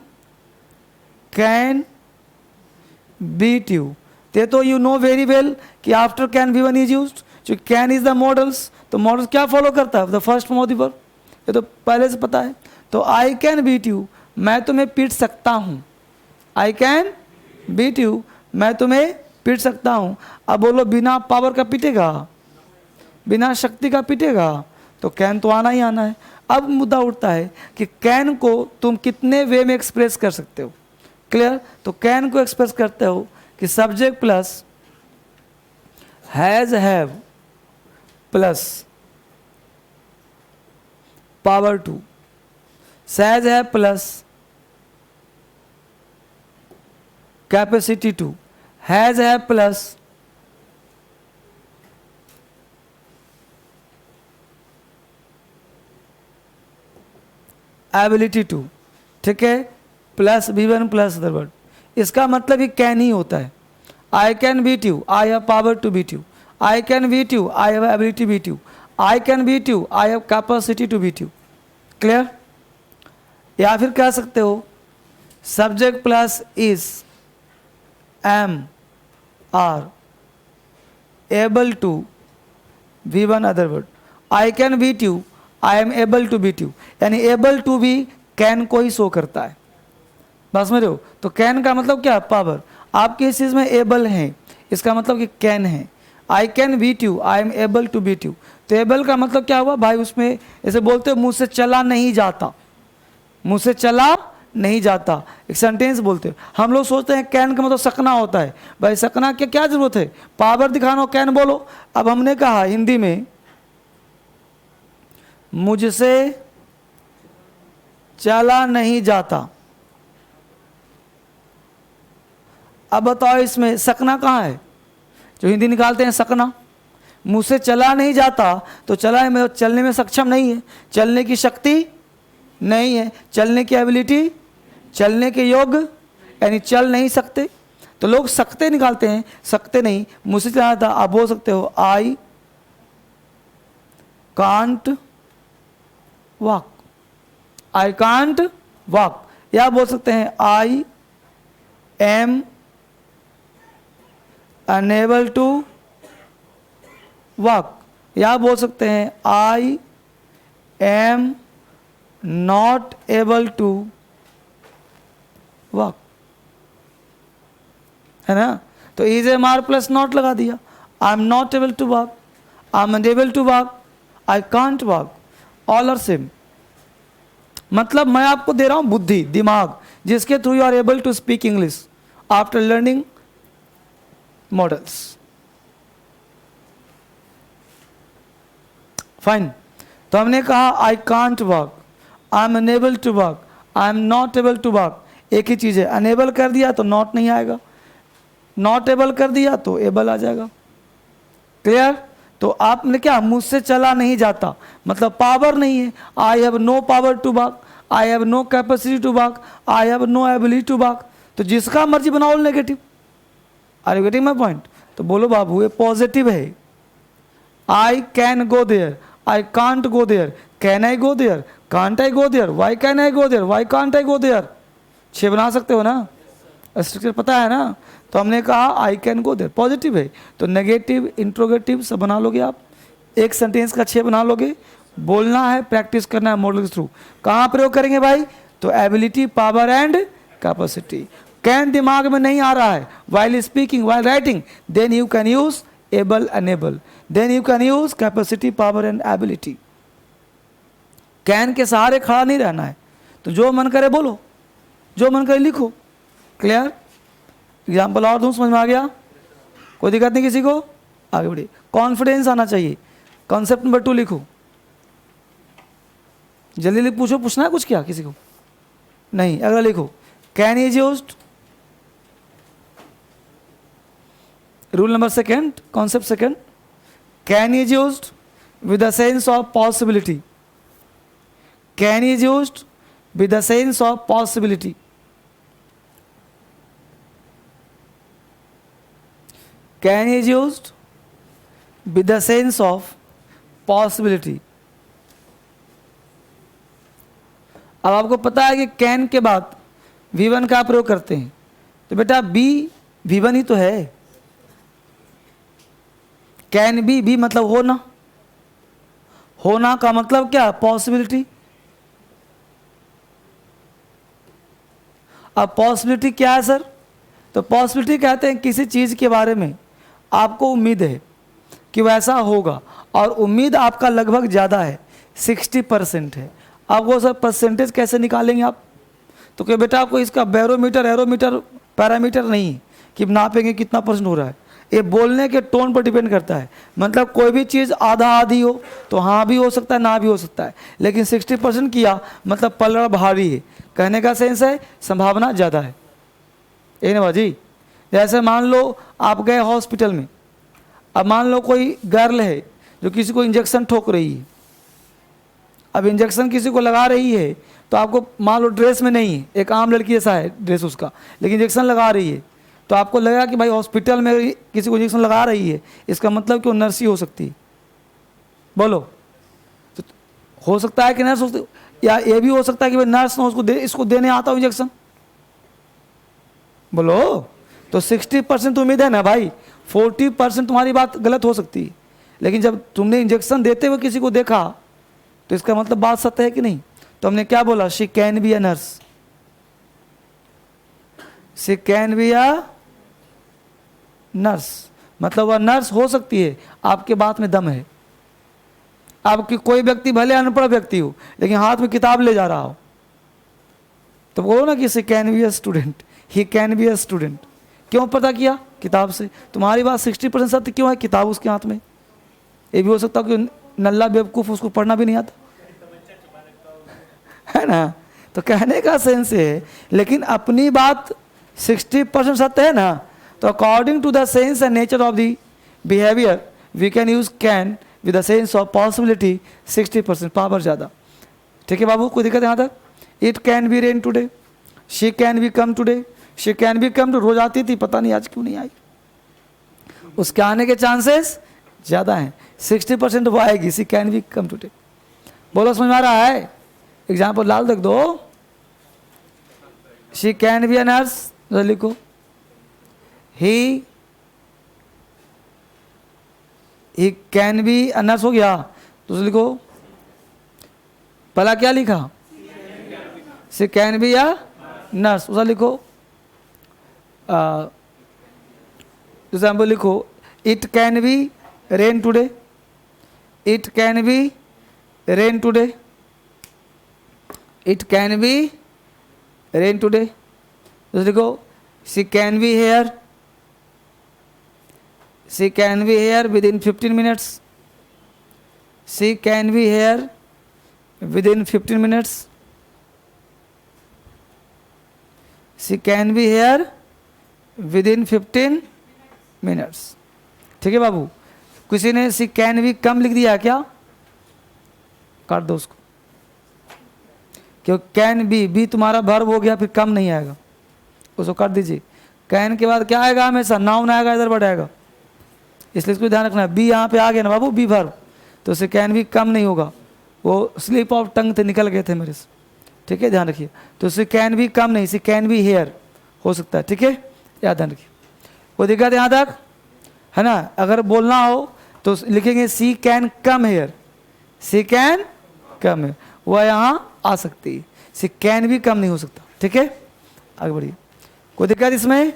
कैन बीट यू, तो यू नो वेरी वेल कि after can V1 is used, जो कैन इज द मॉडल्स। तो मॉडल्स क्या फॉलो करता है? The first form of the verb, ये तो पहले से पता है। तो आई कैन बीट यू, मैं तुम्हें पीट सकता हूँ। आई कैन बीट यू, मैं तुम्हें पीट सकता हूँ। अब बोलो बिना पावर का पीटेगा, बिना शक्ति का पीटेगा, तो कैन तो आना ही आना है। अब मुद्दा उठता है कि कैन को तुम कितने वे में एक्सप्रेस कर सकते हो। क्लियर? तो कैन को एक्सप्रेस करते हो कि subject plus has have plus power to, has have plus capacity to, has have plus ability to, ठीक है, plus V1 plus other word. इसका मतलब ही कैन ही होता है। I can beat you, I have power to beat you. I can beat you, I have ability beat you. I can beat you, I have capacity to beat you. Clear? या फिर कह सकते हो subject plus is am are able to V1 other word. I can beat you, I am able to beat you, यानी able to भी can को ही show करता है। बस समझ रहे हो? तो कैन का मतलब क्या? पावर। आप किस चीज़ में एबल हैं, इसका मतलब कि कैन है। I can beat you, I am able to beat you. तो एबल का मतलब क्या हुआ भाई? उसमें ऐसे बोलते हो मुँह से चला नहीं जाता, मुँह से चला नहीं जाता, एक सेंटेंस बोलते हो। हम लोग सोचते हैं कैन का मतलब सकना होता है। भाई सकना की क्या जरूरत है? पावर दिखाना हो कैन बोलो। अब हमने कहा हिंदी में मुझसे चला नहीं जाता। अब बताओ इसमें सकना कहाँ है? जो हिंदी निकालते हैं सकना, मुँह से चला नहीं जाता तो चला है, चलने में सक्षम नहीं है, चलने की शक्ति नहीं है, चलने की एबिलिटी, चलने के योग्य, यानी चल नहीं सकते। तो लोग सकते निकालते हैं, सकते नहीं, मुझसे चला था। आप बोल सकते हो I can't walk, I can't walk, या बोल सकते हैं I am unable to walk, या बोल सकते हैं I am not able to walk, है ना। तो is am are plus not लगा दिया, I am not able to walk, I am unable to walk, I can't walk, all are same. मतलब मैं आपको दे रहा हूं बुद्धि, दिमाग, जिसके through you are able to speak English after learning models. Fine. तो हमने कहा I can't walk, I am unable to walk, I am not able to walk, एक ही चीज है। अनेबल कर दिया तो नॉट नहीं आएगा, नॉट एबल कर दिया तो एबल आ जाएगा। क्लियर। तो आपने क्या, मुझसे चला नहीं जाता, मतलब पावर नहीं है। I have no power to walk, I have no capacity to walk, I have no ability to walk. तो जिसका मर्जी बनाओ negative. Are you getting my point. तो बोलो बाबू ये पॉजिटिव है। I can go there, I can't go there, can I go there, can't I go there, why can I go there, why can't I go there. 6 बना सकते हो ना, structure पता है ना। तो हमने कहा I can go there, positive है। तो नेगेटिव इंट्रोगेटिव सब बना लोगे आप, एक सेंटेंस का 6 बना लोगे। बोलना है, प्रैक्टिस करना है मॉडल के थ्रू। कहाँ प्रयोग करेंगे भाई, तो ability, power and capacity. Can दिमाग में नहीं आ रहा है while speaking, while writing, then you can use able, unable, then you can use capacity, power and ability. Can के सहारे खड़ा नहीं रहना है। तो जो मन करे बोलो, जो मन करे लिखो। क्लियर। एग्जाम्पल और दूँ, समझ में आ गया, कोई दिक्कत नहीं किसी को, आगे बढ़िए। कॉन्फिडेंस आना चाहिए। कॉन्सेप्ट नंबर 2 लिखो, जल्दी जल्दी पूछो, पूछना है कुछ क्या किसी को, नहीं। अगला लिखो, can is used, rule number 2, concept 2, can is used with the sense of possibility, can is used with the sense of possibility. Can is used with the sense of possibility। अब आपको पता है कि कैन के बाद V1 का प्रयोग करते हैं, तो बेटा बी V1 ही तो है। कैन बी, बी मतलब होना, होना का मतलब क्या, पॉसिबिलिटी। अब पॉसिबिलिटी क्या है सर, तो पॉसिबिलिटी कहते हैं किसी चीज़ के बारे में आपको उम्मीद है कि वैसा होगा, और उम्मीद आपका लगभग ज़्यादा है, 60% है। अब वो सर परसेंटेज कैसे निकालेंगे आप, तो कि बेटा आपको इसका बैरोमीटर, एरोमीटर, पैरामीटर नहीं है कि नापेंगे कितना % हो रहा है। ये बोलने के टोन पर डिपेंड करता है। मतलब कोई भी चीज़ आधा आधी हो तो हाँ भी हो सकता है, ना भी हो सकता है, लेकिन 60% किया मतलब पलड़ा भारी है। कहने का सेंस है संभावना ज़्यादा है। ये ना बाजी, जैसे मान लो आप गए हॉस्पिटल में, अब मान लो कोई गर्ल है जो किसी को इंजेक्शन ठोक रही है। अब इंजेक्शन किसी को लगा रही है तो आपको मान लो ड्रेस में नहीं है, एक आम लड़की जैसा है ड्रेस उसका, लेकिन इंजेक्शन लगा रही है, तो आपको लगेगा कि भाई हॉस्पिटल में किसी को इंजेक्शन लगा रही है, इसका मतलब कि वो नर्स ही हो सकती है। बोलो, तो हो सकता है कि नर्स हो, या ये भी हो सकता है कि भाई नर्स ना उसको इसको देने आता हो इंजेक्शन। बोलो, तो 60% उम्मीद है ना भाई, 40% तुम्हारी बात गलत हो सकती है, लेकिन जब तुमने इंजेक्शन देते हुए किसी को देखा तो इसका मतलब बात सत्य है कि नहीं। तो हमने क्या बोला, she can be a nurse, she can be a nurse, मतलब वह नर्स हो सकती है। आपके बात में दम है। आपकी कोई व्यक्ति भले अनपढ़ व्यक्ति हो लेकिन हाथ में किताब ले जा रहा हो, तो बोलो ना कि she can be a student, he can be a student. क्यों पता किया, किताब से। तुम्हारी बात 60% सत्य क्यों है, किताब उसके हाथ में। ये भी हो सकता है कि नल्ला बेवकूफ़, उसको पढ़ना भी नहीं आता है ना। तो कहने का सेंस है, लेकिन अपनी बात 60% सत्य है ना, तो according to the sense and nature of the behaviour we can use can with the sense of possibility 60%, power ज़्यादा। ठीक है बाबू, कोई दिक्कत यहाँ तक। It can be rain today, she can be come today, she can be come to, रोज आती थी, पता नहीं आज क्यों नहीं आई। उसके आने के चांसेस ज़्यादा हैं, 60% वो आएगी। She can be come today. बोलो समझ में आ रहा है? एग्जाम्पल लाल देख दो। She can be a nurse, लिखो। He can be a nurse हो गया, तो लिखो। पहला क्या लिखा? She can be a nurse, उसे लिखो। एग्जाम्पल लिखो, it can be rain today, it can be rain today, it can be rain today. लिखो, she can be here, she can be here within 15 minutes, she can be here within 15 minutes, she can be here within 15 minutes. ठीक है बाबू? किसी ने she can be कम लिख दिया क्या? काट दो उसको, क्यों कैन बी तुम्हारा वर्ब हो गया, फिर कम नहीं आएगा, उसको काट दीजिए। कैन के बाद क्या आएगा? हमेशा नाउन आएगा, इधर बढ़ाएगा, इसलिए इसको ध्यान रखना है। बी यहाँ पे आ गया ना बाबू, बी वर्ब, तो उसे कैन बी कम नहीं होगा, वो स्लिप ऑफ टंग थे, निकल गए थे मेरे से। ठीक है, ध्यान रखिए। तो उसे कैन बी कम नहीं, सी कैन बी हेयर हो सकता है। ठीक है, याद ध्यान रखिए। वो दिक्कत यहाँ तक है ना? अगर बोलना हो तो लिखेंगे she can come here, she can come है, वह यहाँ आ सकती है, सी कैन भी कम नहीं हो सकता। ठीक है, आगे बढ़िए। कोई दिक्कत इसमें?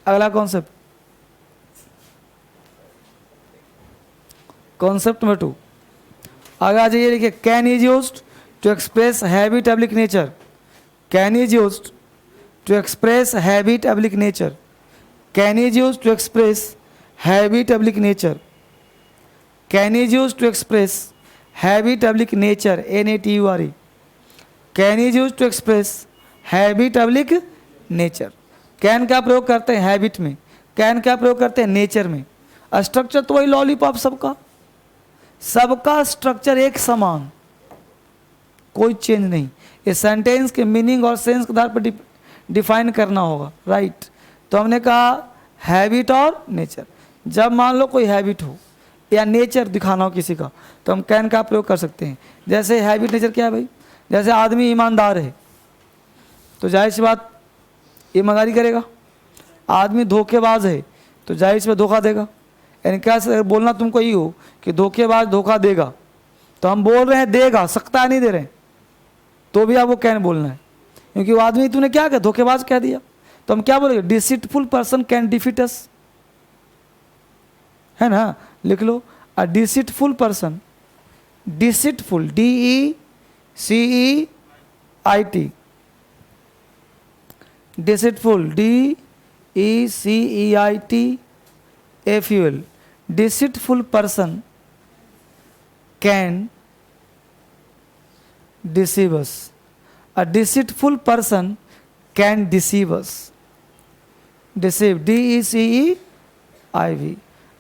अगला कॉन्सेप्ट, कॉन्सेप्ट नंबर 2 आगे आ जाइए। लिखिए, can is used to express habit ability nature, can is used to express habit ability nature, can is used to express habit ability nature, can is used to express habit ability nature, NATURE, can is used to express habit ability nature. Can का प्रयोग करते हैं habit में, can का प्रयोग करते हैं nature में। स्ट्रक्चर तो वही लॉलीपॉप, सबका सबका स्ट्रक्चर एक समान, कोई चेंज नहीं। इस सेंटेंस के मीनिंग और सेंस के आधार पर डिफाइन करना होगा, राइट। तो हमने कहा हैबिट और नेचर। जब मान लो कोई हैबिट हो या नेचर दिखाना हो किसी का, तो हम कैन का प्रयोग कर सकते हैं। जैसे हैबिट नेचर क्या है भाई? जैसे आदमी ईमानदार है तो जाहिर सी बात ईमानदारी करेगा। आदमी धोखेबाज है तो जाहिर सी बात धोखा देगा। यानी क्या बोलना तुमको ही हो कि धोखेबाज धोखा देगा, तो हम बोल रहे हैं देगा, सकता नहीं दे रहे हैं, तो भी आपको कैन बोलना है, क्योंकि वो आदमी तूने क्या कहा, धोखेबाज कह दिया। तो हम क्या बोलेंगे? Deceitful person can defeat us, है ना? लिख लो, a deceitful person, deceitful, DECEIT, deceitful, DECEITFUL, deceitful person can deceive us, a deceitful person can deceive us, deceive, DECEIV,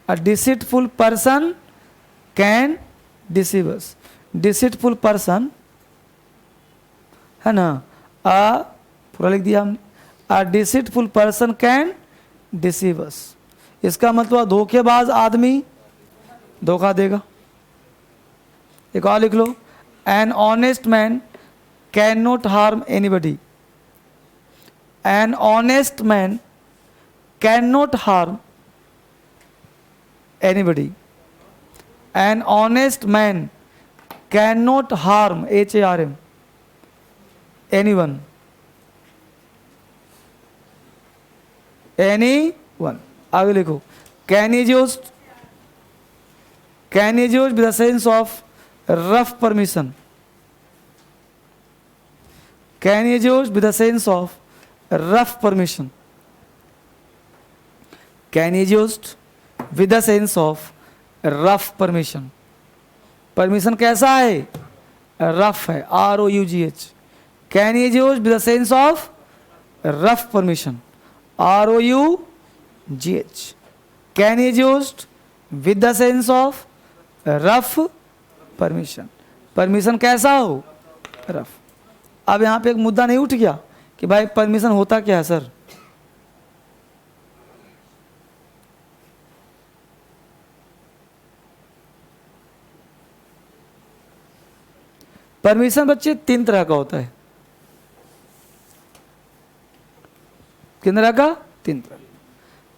a deceitful person can deceive us, deceitful person, है ना? पूरा लिख दिया हमने, a deceitful person can deceive us। इसका मतलब धोखेबाज आदमी धोखा देगा। एक और लिख लो, an honest man can not harm anybody, an honest man can not harm anybody, an honest man can not harm HARM anyone, anyone. आगे लिखो, can is used, can is used with the sense of rough permission, can is used with the sense of rough permission, can is used with the sense of rough permission. Permission कैसा है? Rough है, ROUGH। Can is used with the sense of rough permission, ROUGH। Can is used with the sense of rough permission. Permission कैसा हो? Rough. अब यहाँ पे एक मुद्दा नहीं उठ गया कि भाई परमिशन होता क्या है सर? परमिशन बच्चे 3 तरह का होता है। कितने तरह का? 3 तरह।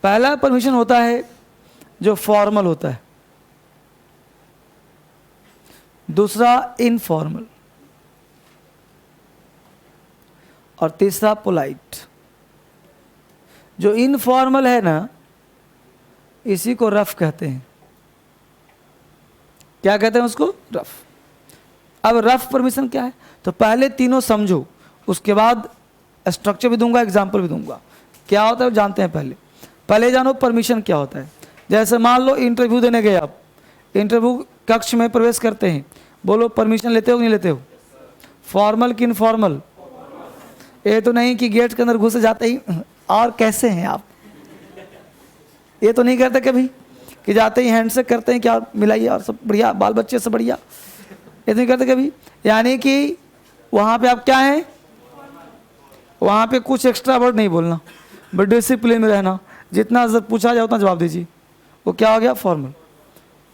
पहला परमिशन होता है जो फॉर्मल होता है, दूसरा इनफॉर्मल, और तीसरा पोलाइट। जो इनफॉर्मल है ना, इसी को रफ कहते हैं। क्या कहते हैं उसको? रफ। अब रफ परमिशन क्या है? तो पहले तीनों समझो, उसके बाद स्ट्रक्चर भी दूंगा, एग्जाम्पल भी दूंगा। क्या होता है जानते हैं? पहले जानो परमिशन क्या होता है। जैसे मान लो इंटरव्यू देने गए आप, इंटरव्यू कक्ष में प्रवेश करते हैं, बोलो परमिशन लेते हो कि नहीं लेते हो? फॉर्मल कि इनफॉर्मल? ये तो नहीं कि गेट के अंदर घुसे जाते ही और कैसे हैं आप, ये तो नहीं करते कभी कि जाते ही हैंड से करते हैं क्या मिलाइए और सब बढ़िया, बाल बच्चे सब बढ़िया, ये तो नहीं करते कभी। यानी कि वहाँ पे आप क्या हैं, वहाँ पे कुछ एक्स्ट्रा वर्ड नहीं बोलना, बट डिसिप्लिन में रहना, जितना पूछा जाए उतना जवाब दीजिए। वो क्या हो गया? फॉर्मल।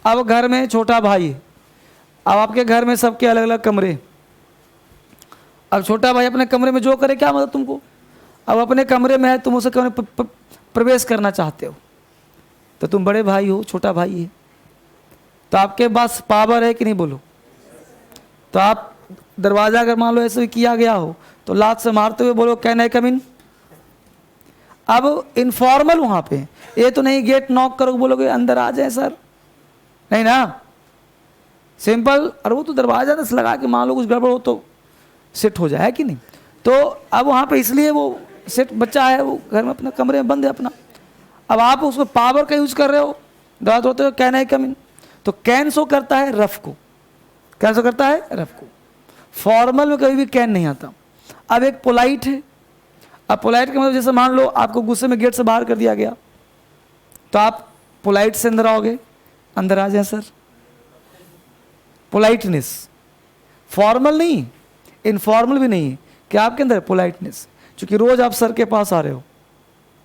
अब घर में छोटा भाई है, अब आपके घर में सबके अलग अलग कमरे, अब छोटा भाई अपने कमरे में जो करे क्या मतलब तुमको, अब अपने कमरे में है, तुम उसे कमरे प्रवेश करना चाहते हो, तो तुम बड़े भाई हो, छोटा भाई है, तो आपके पास पावर है कि नहीं? बोलो। तो आप दरवाज़ा अगर मान लो ऐसे किया गया हो तो लात से मारते हुए बोलो कैन आई कम इन। अब इनफॉर्मल वहाँ पे ये तो नहीं गेट नॉक करो बोलोगे अंदर आ जाए सर, नहीं ना, सिंपल। और वो तो दरवाजा से लगा के मान लो कुछ गड़बड़ हो तो सेट हो जाए, कि नहीं? तो अब वहाँ पे इसलिए वो सेट, बच्चा है वो घर में अपना कमरे में बंद है अपना, अब आप उसको पावर का यूज कर रहे हो, दरवाजा होते हो कैन आई कम इन, तो कैन शो करता है रफ को, कैन शो करता है रफ को। फॉर्मल में कभी भी कैन नहीं आता। अब एक पोलाइट है, अब पोलाइट का मतलब जैसे मान लो आपको गुस्से में गेट से बाहर कर दिया गया, तो आप पोलाइट से अंदर आओगे, अंदर आ जाए सर, पोलाइटनेस। फॉर्मल नहीं, इनफॉर्मल भी नहीं है कि आपके अंदर पोलाइटनेस, क्योंकि रोज आप सर के पास आ रहे हो,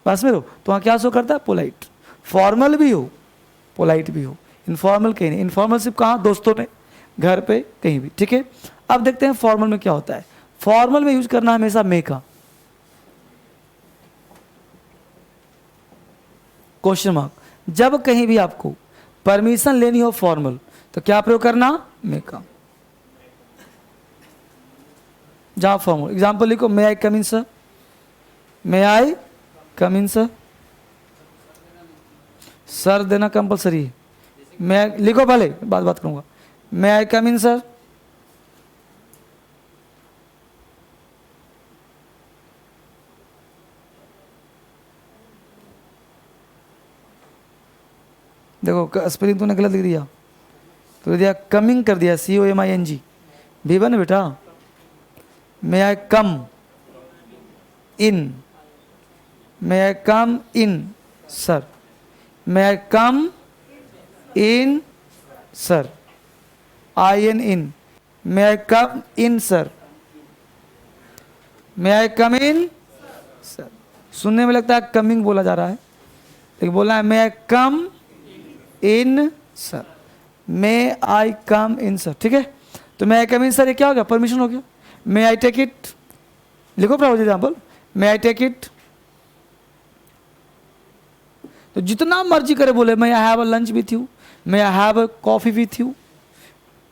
पास में रहो, तो वहाँ क्या शो करता है? पोलाइट। फॉर्मल भी हो, पोलाइट भी हो, इनफॉर्मल कहीं नहीं। इनफॉर्मल सिर्फ कहाँ? दोस्तों में, घर पे, कहीं भी, ठीक है। अब देखते हैं फॉर्मल में क्या होता है। फॉर्मल में यूज करना हमेशा मे का, क्वेश्चन मार्क। जब कहीं भी आपको परमिशन लेनी हो फॉर्मल, तो क्या प्रयोग करना? मे का। जहां फॉर्मल, एग्जाम्पल लिखो, मे I come in sir, may I come in sir, sir देना कंपलसरी है। मैं लिखो, पहले बात करूंगा, मे आई कम इन सर, देखो स्पेलिंग तूने गलत लिख दिया, तो दिया कमिंग कर दिया, COMING, भी ना बेटा, may I come in, may I come in sir, may I come in sir, IN in, may I come in sir, may I come in sir. सुनने में लगता है कमिंग बोला जा रहा है, लेकिन बोलना है मे I come in sir, may I come in sir, ठीक है। तो मे आई कम इन सर ये क्या हो गया? परमिशन हो गया। मे आई टेक इट, लिखो proper example, may I take it, तो जितना मर्जी करे बोले, may I have a lunch with you, may I have a coffee with you,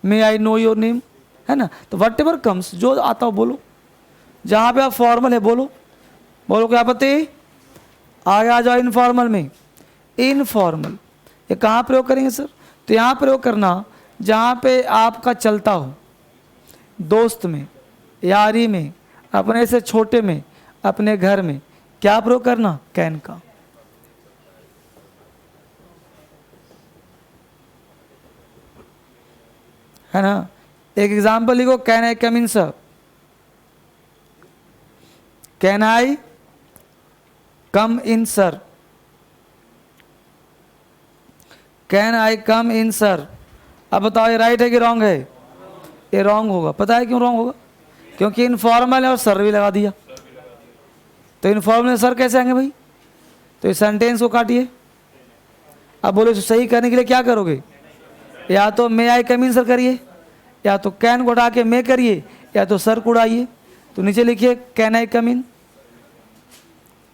may I know your name, है ना। तो वट एवर कम्स, जो आता हो बोलो। जहाँ पे आप फॉर्मल है बोलो, बोलो क्या आपत्ति? आगे आ जाओ इनफॉर्मल में। इनफॉर्मल ये कहाँ प्रयोग करेंगे सर? तो यहाँ प्रयोग करना जहाँ पे आपका चलता हो, दोस्त में, यारी में, अपने से छोटे में, अपने घर में। क्या प्रयोग करना? कैन का। है ना। एक एग्जाम्पल लिखो, can I come in sir, can I come in sir, can I come in sir. अब बताओ ये राइट है कि रॉन्ग है? ये रॉन्ग होगा। पता है क्यों रॉन्ग होगा? क्योंकि इनफॉर्मल है और सर भी लगा दिया। तो इनफॉर्मल में सर कैसे आएंगे भाई? तो इस सेंटेंस को काटिए। अब बोलो सही करने के लिए क्या करोगे? या तो मे आई कम इन सर करिए, या तो कैन को हटा के मे करिए या तो सर को उड़ाइए। तो नीचे लिखिए can I come in,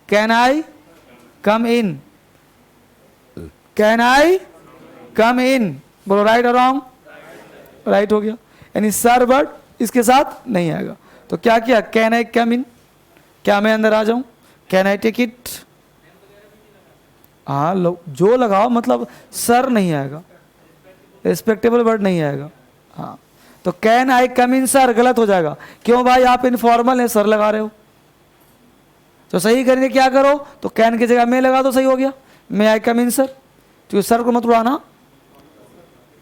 can I come in, can I come in. बोलो राइट और रॉन्ग? राइट हो गया। यानी सर वर्ड इसके साथ नहीं आएगा। तो क्या किया, कैन आई कम इन, क्या मैं अंदर आ जाऊं? कैन आई टेक इट, हाँ जो लगाओ, मतलब सर नहीं आएगा, रिस्पेक्टेबल वर्ड नहीं आएगा। हाँ, तो can I come in sir गलत हो जाएगा। क्यों भाई, आप इनफॉर्मल है, सर लगा रहे हो। तो सही करने क्या करो, तो कैन की जगह मैं लगा दो, सही हो गया। May I come in sir, तो सर को मत उड़ाना,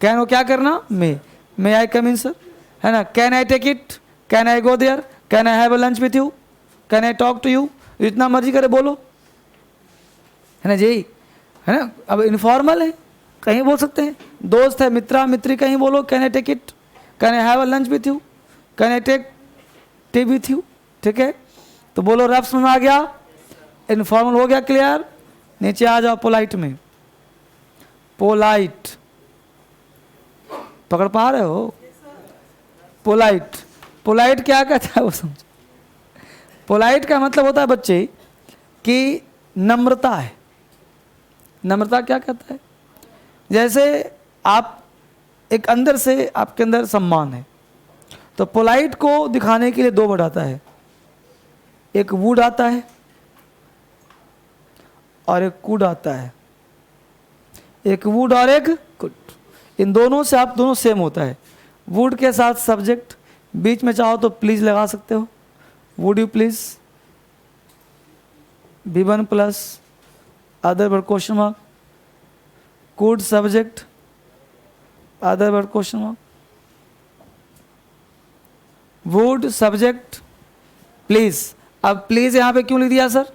कैन को क्या करना, मे आई कम इन सर, है ना। Can I take it, can I go there, can I have a lunch with you, can I talk to you, जितना मर्जी करे बोलो, है ना जी, है ना। अब इनफॉर्मल है, कहीं बोल सकते हैं, दोस्त है, मित्रा मित्री, कहीं बोलो can I take it, can I have a lunch with you, can I take tea with you, ठीक है। तो बोलो रफ समझ में आ गया, इनफॉर्मल हो गया क्लियर। नीचे आ जाओ पोलाइट में। पोलाइट पकड़ पा रहे हो? पोलाइट, पोलाइट क्या कहता है वो समझो। पोलाइट का मतलब होता है बच्चे कि नम्रता है। नम्रता क्या कहता है, जैसे आप एक अंदर से आपके अंदर सम्मान है, तो पोलाइट को दिखाने के लिए दो वर्ड आता है, एक वुड आता है और एक कुड आता है। एक वुड और एक कुड, इन दोनों से आप दोनों सेम होता है। वुड के साथ सब्जेक्ट, बीच में चाहो तो प्लीज लगा सकते हो, would you please, V1 plus other word question mark, could subject other word question mark, would subject please. अब प्लीज यहां पे क्यों लिख दिया सर?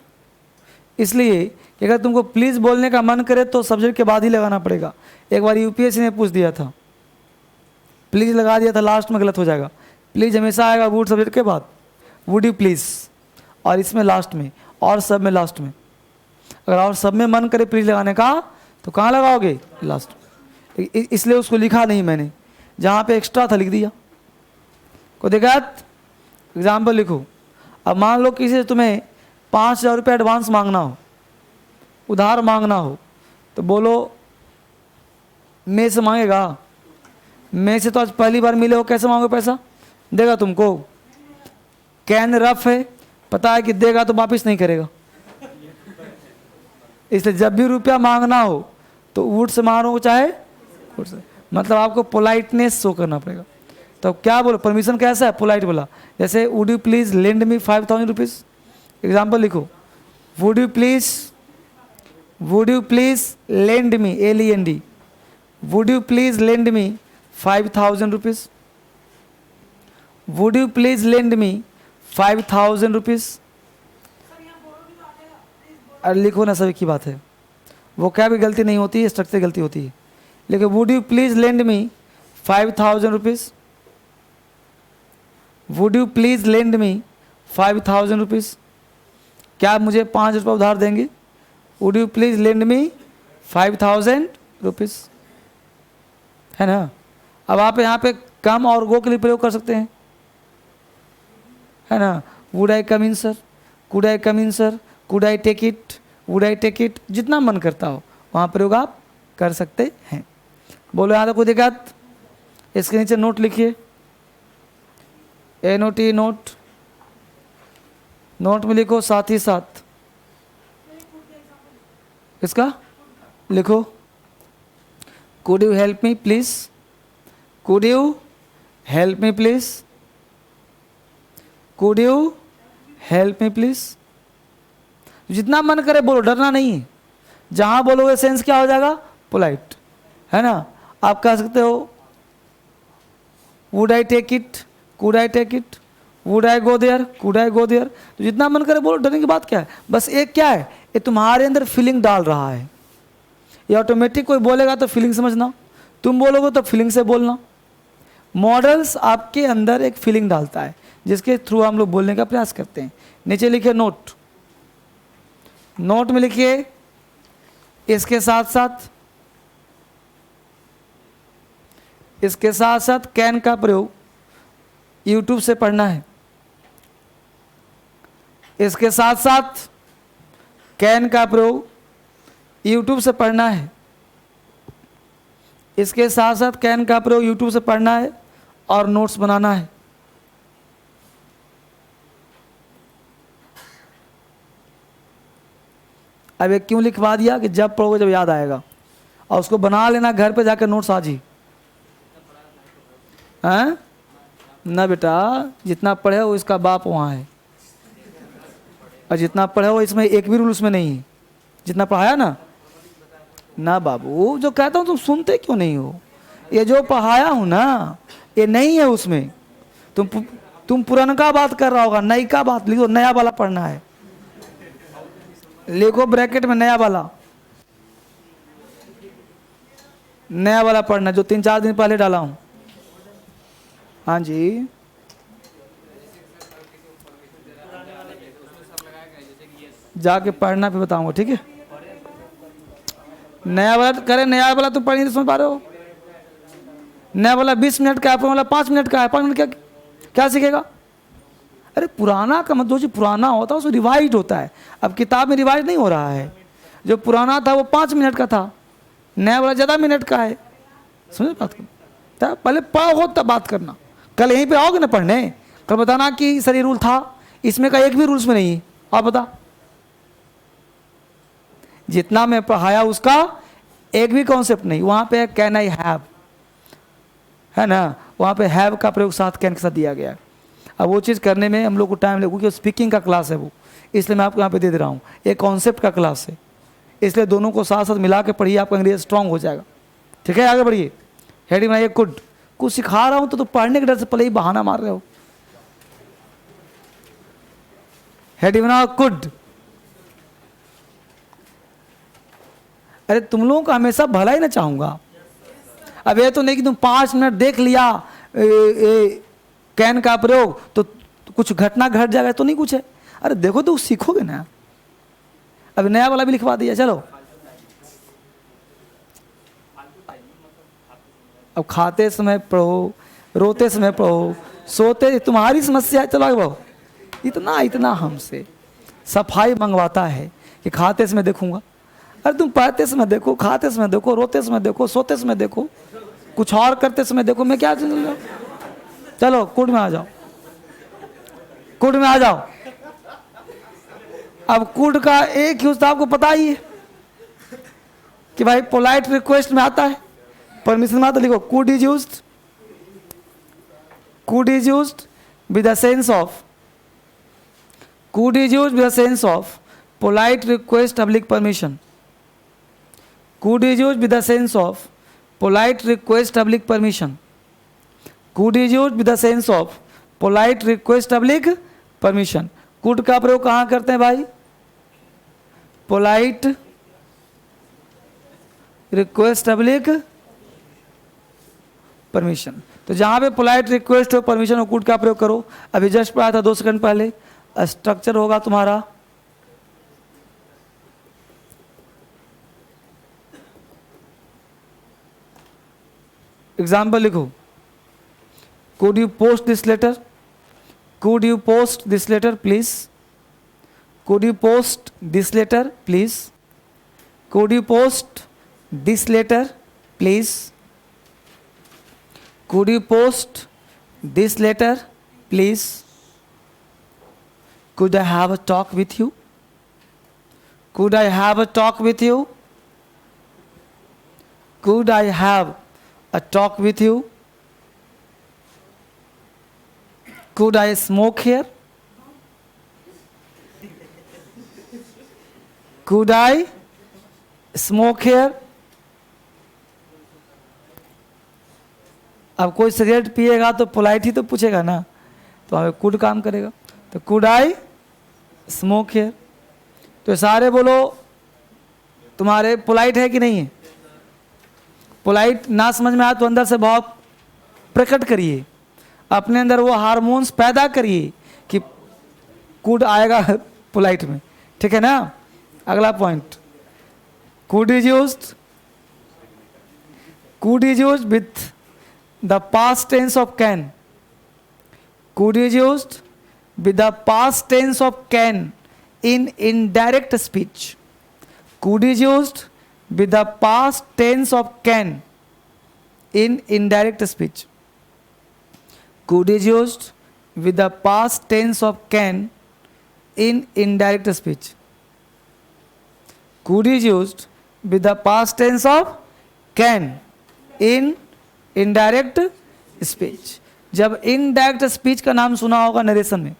इसलिए कि अगर तुमको प्लीज बोलने का मन करे तो सब्जेक्ट के बाद ही लगाना पड़ेगा। एक बार यूपीएससी ने पूछ दिया था, प्लीज लगा दिया था, लास्ट में गलत हो जाएगा। प्लीज हमेशा आएगा वुड सब्जेक्ट के बाद, वुड यू प्लीज, और इसमें लास्ट में, और सब में लास्ट में। अगर और सब में मन करे प्लीज लगाने का तो कहाँ लगाओगे? लास्ट। इसलिए उसको लिखा नहीं मैंने, जहाँ पे एक्स्ट्रा था लिख दिया। को दिक्कत? एग्जाम्पल लिखो। अब मान लो किसी से तुम्हें 5,000 रुपये एडवांस मांगना हो, उधार मांगना हो, तो बोलो मैं से मांगेगा? मैं से तो आज पहली बार मिले हो, कैसे मांगोगे पैसा? देगा तुमको? कैन रफ है, पता है कि देगा तो वापिस नहीं करेगा। इसलिए जब भी रुपया मांगना हो तो वुड से मांगो, चाहे वुड से, मतलब आपको पोलाइटनेस शो करना पड़ेगा। तो क्या बोलो, परमिशन कैसा है? पोलाइट बोला। जैसे would you please lend me 5,000 rupees. Example लिखो, would you please lend me, LEND, would you please lend me 5,000 rupees, would you please lend me 5,000 rupees. अरे लिखो ना, सभी की बात है, वो क्या भी गलती नहीं होती है, स्ट्रक्चर गलती होती है। लेकिन would you please lend me 5,000 rupees, would you please lend me 5,000 rupees. क्या आप मुझे 5 रुपये उधार देंगे? Would you please lend me 5,000 rupees, है ना। अब आप यहाँ पे कम और गो के लिए प्रयोग कर सकते हैं, है ना। Would I come in sir, could I come in sir, could I take it, would I take it, जितना मन करता हो वहाँ प्रयोग आप कर सकते हैं। बोलो यहाँ तक कोई दिक्कत? इसके नीचे नोट लिखिए, NOT नोट, नोट में लिखो साथ ही साथ इसका लिखो, could you help me please, could you help me please, could you help me please. जितना मन करे बोलो, डरना नहीं है। जहां बोलोगे सेंस क्या हो जाएगा? पोलाइट, है ना। आप कह सकते हो would I take it, could I take it, would I go there, could I go there. तो जितना मन करे बोलो, डरने की बात क्या है? बस एक क्या है, ये तुम्हारे अंदर फीलिंग डाल रहा है। ये ऑटोमेटिक कोई बोलेगा तो फीलिंग समझना, तुम बोलोगे तो फीलिंग से बोलना। मॉडल्स आपके अंदर एक फीलिंग डालता है, जिसके थ्रू हम लोग बोलने का प्रयास करते हैं। नीचे लिखिए नोट, नोट में लिखिए इसके साथ साथ, इसके साथ साथ कैन का प्रयोग यूट्यूब से पढ़ना है। इसके साथ साथ कैन का प्रयोग यूट्यूब से पढ़ना है। इसके साथ साथ कैन का प्रयोग यूट्यूब से पढ़ना है और नोट्स बनाना है। अब ये क्यों लिखवा दिया कि जब पढ़ोगे जब याद आएगा, और उसको बना लेना घर पे जाकर नोट्स आज ही। हैं ना बेटा, जितना पढ़े हो इसका बाप वहाँ है, और जितना पढ़े हो इसमें एक भी रूल उसमें नहीं है। जितना पढ़ाया ना बाबू, जो कहता हूँ तुम सुनते क्यों नहीं हो? ये जो पढ़ाया हूँ ना ये नहीं है उसमें। तुम पुराना बात कर रहा होगा, नई का बात लिखो, नया वाला पढ़ना है। लिखो ब्रैकेट में नया वाला, नया वाला पढ़ना जो 3-4 दिन पहले डाला हूं। हाँ जी, जाके पढ़ना फिर बताऊंगा, ठीक है। नया वाला करे, नया वाला तुम पढ़ नहीं समझ पा रहे हो। नया वाला 20 मिनट का है, पुराना वाला 5 मिनट का है। 5 मिनट क्या सीखेगा? अरे पुराना का मतलब जो पुराना होता है उसमें रिवाइज होता है। अब किताब में रिवाइज नहीं हो रहा है। जो पुराना था वो 5 मिनट का था, नया वाला ज़्यादा मिनट का है। समझ बात करना, पहले पढ़ो तब बात करना। कल यहीं पे आओगे ना पढ़ने, कल बताना कि सर ये रूल था, इसमें का एक भी रूल्स में नहीं है। आप बता, जितना मैं पढ़ाया उसका एक भी कॉन्सेप्ट नहीं। वहाँ पे कैन आई हैव है ना, वहाँ पे हैव का प्रयोग साथ कैन के साथ दिया गया है। अब वो चीज़ करने में हम लोग को टाइम लगेगा, क्योंकि स्पीकिंग का क्लास है वो, इसलिए मैं आपको यहाँ पे दे रहा हूँ। एक कॉन्सेप्ट का क्लास है, इसलिए दोनों को साथ साथ मिला के पढ़िए, आपका अंग्रेजी स्ट्रांग हो जाएगा। ठीक है, आगे बढ़िए। हेडिंग बनाइए कुड। कुछ सिखा रहा हूँ तो पढ़ने के डर से पहले ही बहाना मार रहे हो। हेडिंग बनाओ कुड। अरे तुम लोगों का हमेशा भला ही ना चाहूंगा। अब ये तो नहीं कि तुम 5 मिनट देख लिया कैन का प्रयोग तो कुछ घटना घट जाएगा, तो नहीं कुछ है। अरे देखो तो सीखोगे ना। अब नया वाला भी लिखवा दिया, चलो। अब खाते समय पढ़ो, रोते समय पढ़ो, सोते, तुम्हारी समस्या है। चलो आगे बढ़ो। इतना हमसे सफाई मंगवाता है कि खाते समय देखूंगा। अरे तुम पढ़ते समय देखो, खाते समय देखो, रोते समय देखो, सोते समय देखो, कुछ और करते समय देखो। मैं क्या चलो कुड में आ जाओ, कुड में आ जाओ। अब कुड का एक यूज तो आपको पता ही है कि भाई पोलाइट रिक्वेस्ट में आता है, परमिशन में आता। लिखो could is used with the sense of, could is used with the sense of polite request public permission. Could is used with the sense of polite request public permission. Could is used with the sense of polite request public permission. Could का प्रयोग कहाँ करते हैं भाई? Polite request public permission. तो जहाँ पे polite request हो, permission हो, could का प्रयोग करो। अभी जस्ट पढ़ा था 2 सेकंड पहले। स्ट्रक्चर होगा तुम्हारा एग्जाम्पल लिखो। Could you post this letter, could you post this letter please, could you post this letter please, could you post this letter please, could you post this letter please, could I have a talk with you, could I have a talk with you, could I have a talk with you, could I smoke here, could I smoke here। अब कोई cigarette पिएगा तो polite ही तो पूछेगा ना, तो हमें could काम करेगा। तो कुड आई स्मोक हियर। तो सारे बोलो तुम्हारे पोलाइट है कि नहीं है? पोलाइट ना समझ में आए तो अंदर से बहुत प्रकट करिए, अपने अंदर वो हार्मोन्स पैदा करिए कि कुड आएगा पोलाइट में। ठीक है ना। अगला point, could is used with the past tense of can. Could is used with the past tense of can in indirect speech. Could is used with the past tense of can in indirect speech. Could is used with the past tense of can in indirect speech. Could is used with the past tense of can in indirect speech. जब indirect speech का नाम सुना होगा narration में,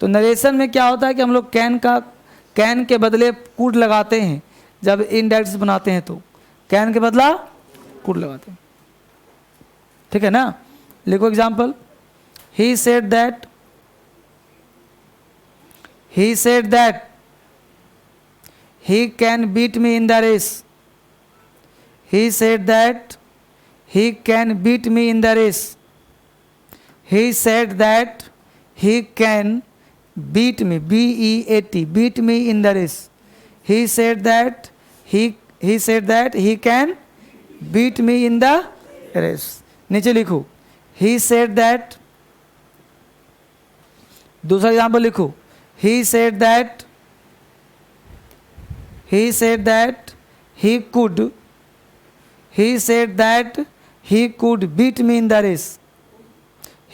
तो narration में क्या होता है कि हम लोग कैन के बदले कुड लगाते हैं। जब इनडायरेक्ट बनाते हैं तो कैन के बदला कुड लगाते हैं, ठीक है ना। लिखो example, he said that he can beat me in the race. He said that he can beat me in the race. He said that he can beat me, B-E-A-T, beat me in the race. He said that he can beat me in the race. नीचे लिखो, he said that, दूसरा example लिखो, he said that he could beat me in the race.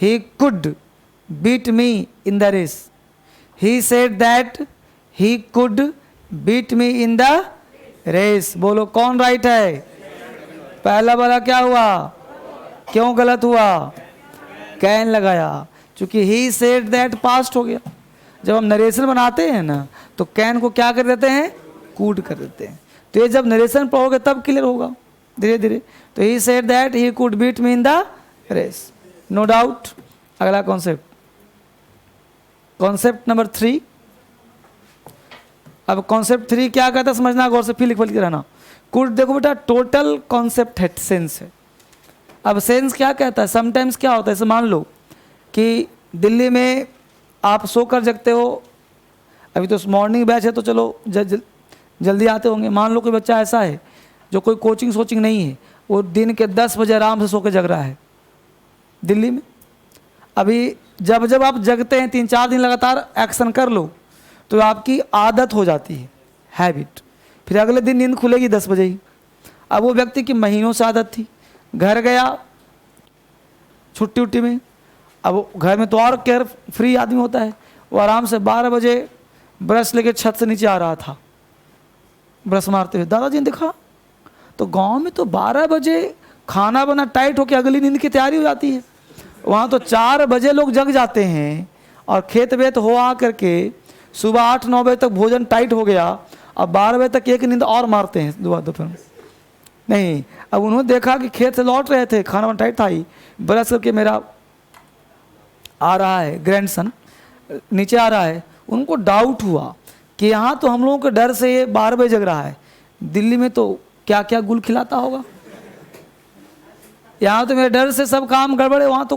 He could beat me in the race. He said that he could beat me in the race. बोलो कौन right है? पहला वाला क्या हुआ? क्यों गलत हुआ? कैन लगाया, क्योंकि he said that पास्ट हो गया। जब हम नरेशन बनाते हैं ना, तो कैन को क्या कर देते हैं? कूड कर देते हैं। तो ये जब नरेशन पढ़ोगे तब क्लियर होगा धीरे धीरे। तो he said that he could beat me in the race, no doubt. अगला कॉन्सेप्ट, कॉन्सेप्ट नंबर 3। अब कॉन्सेप्ट 3 क्या कहता है समझना, गौर से फिर लिख के रहना। कुड देखो बेटा टोटल कॉन्सेप्ट है, सेंस है। अब सेंस क्या कहता है, समटाइम्स क्या होता है, जैसे मान लो कि दिल्ली में आप सोकर जगते हो, अभी तो मॉर्निंग बैच है तो चलो जल्दी आते होंगे। मान लो कोई बच्चा ऐसा है जो कोई कोचिंग सोचिंग नहीं है, वो दिन के 10 बजे आराम से सो के जग रहा है दिल्ली में। अभी जब आप जगते हैं 3-4 दिन लगातार एक्शन कर लो तो आपकी आदत हो जाती है, हैबिट। फिर अगले दिन नींद खुलेगी 10 बजे ही। अब वो व्यक्ति की महीनों से आदत थी, घर गया छुट्टी उट्टी में, अब घर में तो और केयर फ्री आदमी होता है, वो आराम से 12 बजे ब्रश लेके छत से नीचे आ रहा था, ब्रश मारते हुए। दादाजी ने देखा तो गांव में तो 12 बजे खाना बना टाइट होकर अगली नींद की तैयारी हो जाती है, वहाँ तो 4 बजे लोग जग जाते हैं और खेत वेत हो आ करके सुबह 8-9 बजे तक भोजन टाइट हो गया, अब 12 बजे तक एक नींद और मारते हैं दोपहर में। नहीं, अब उन्होंने देखा कि खेत से लौट रहे थे, खाना बना टाइट था ही, ब्रश करके मेरा आ रहा है ग्रैंडसन नीचे आ रहा है। उनको डाउट हुआ कि यहाँ तो हम लोगों के डर से ये 12 बजे जग रहा है, दिल्ली में तो क्या क्या गुल खिलाता होगा, यहाँ तो मेरे डर से सब काम गड़बड़ है, वहाँ तो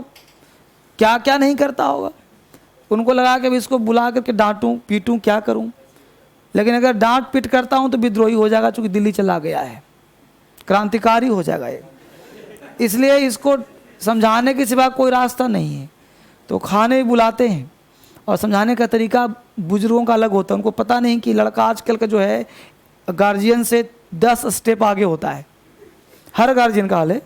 क्या क्या नहीं करता होगा। उनको लगा कि अभी इसको बुला करके डांटूं पीटूं क्या करूं, लेकिन अगर डांट पीट करता हूं तो विद्रोही हो जाएगा, चूँकि दिल्ली चला गया है, क्रांतिकारी हो जाएगा ये, इसलिए इसको समझाने के सिवा कोई रास्ता नहीं है। तो खाने बुलाते हैं और समझाने का तरीका बुजुर्गों का अलग होता है। उनको पता नहीं कि लड़का आजकल का जो है गार्जियन से 10 स्टेप आगे होता है, हर गार्जियन का हाल है।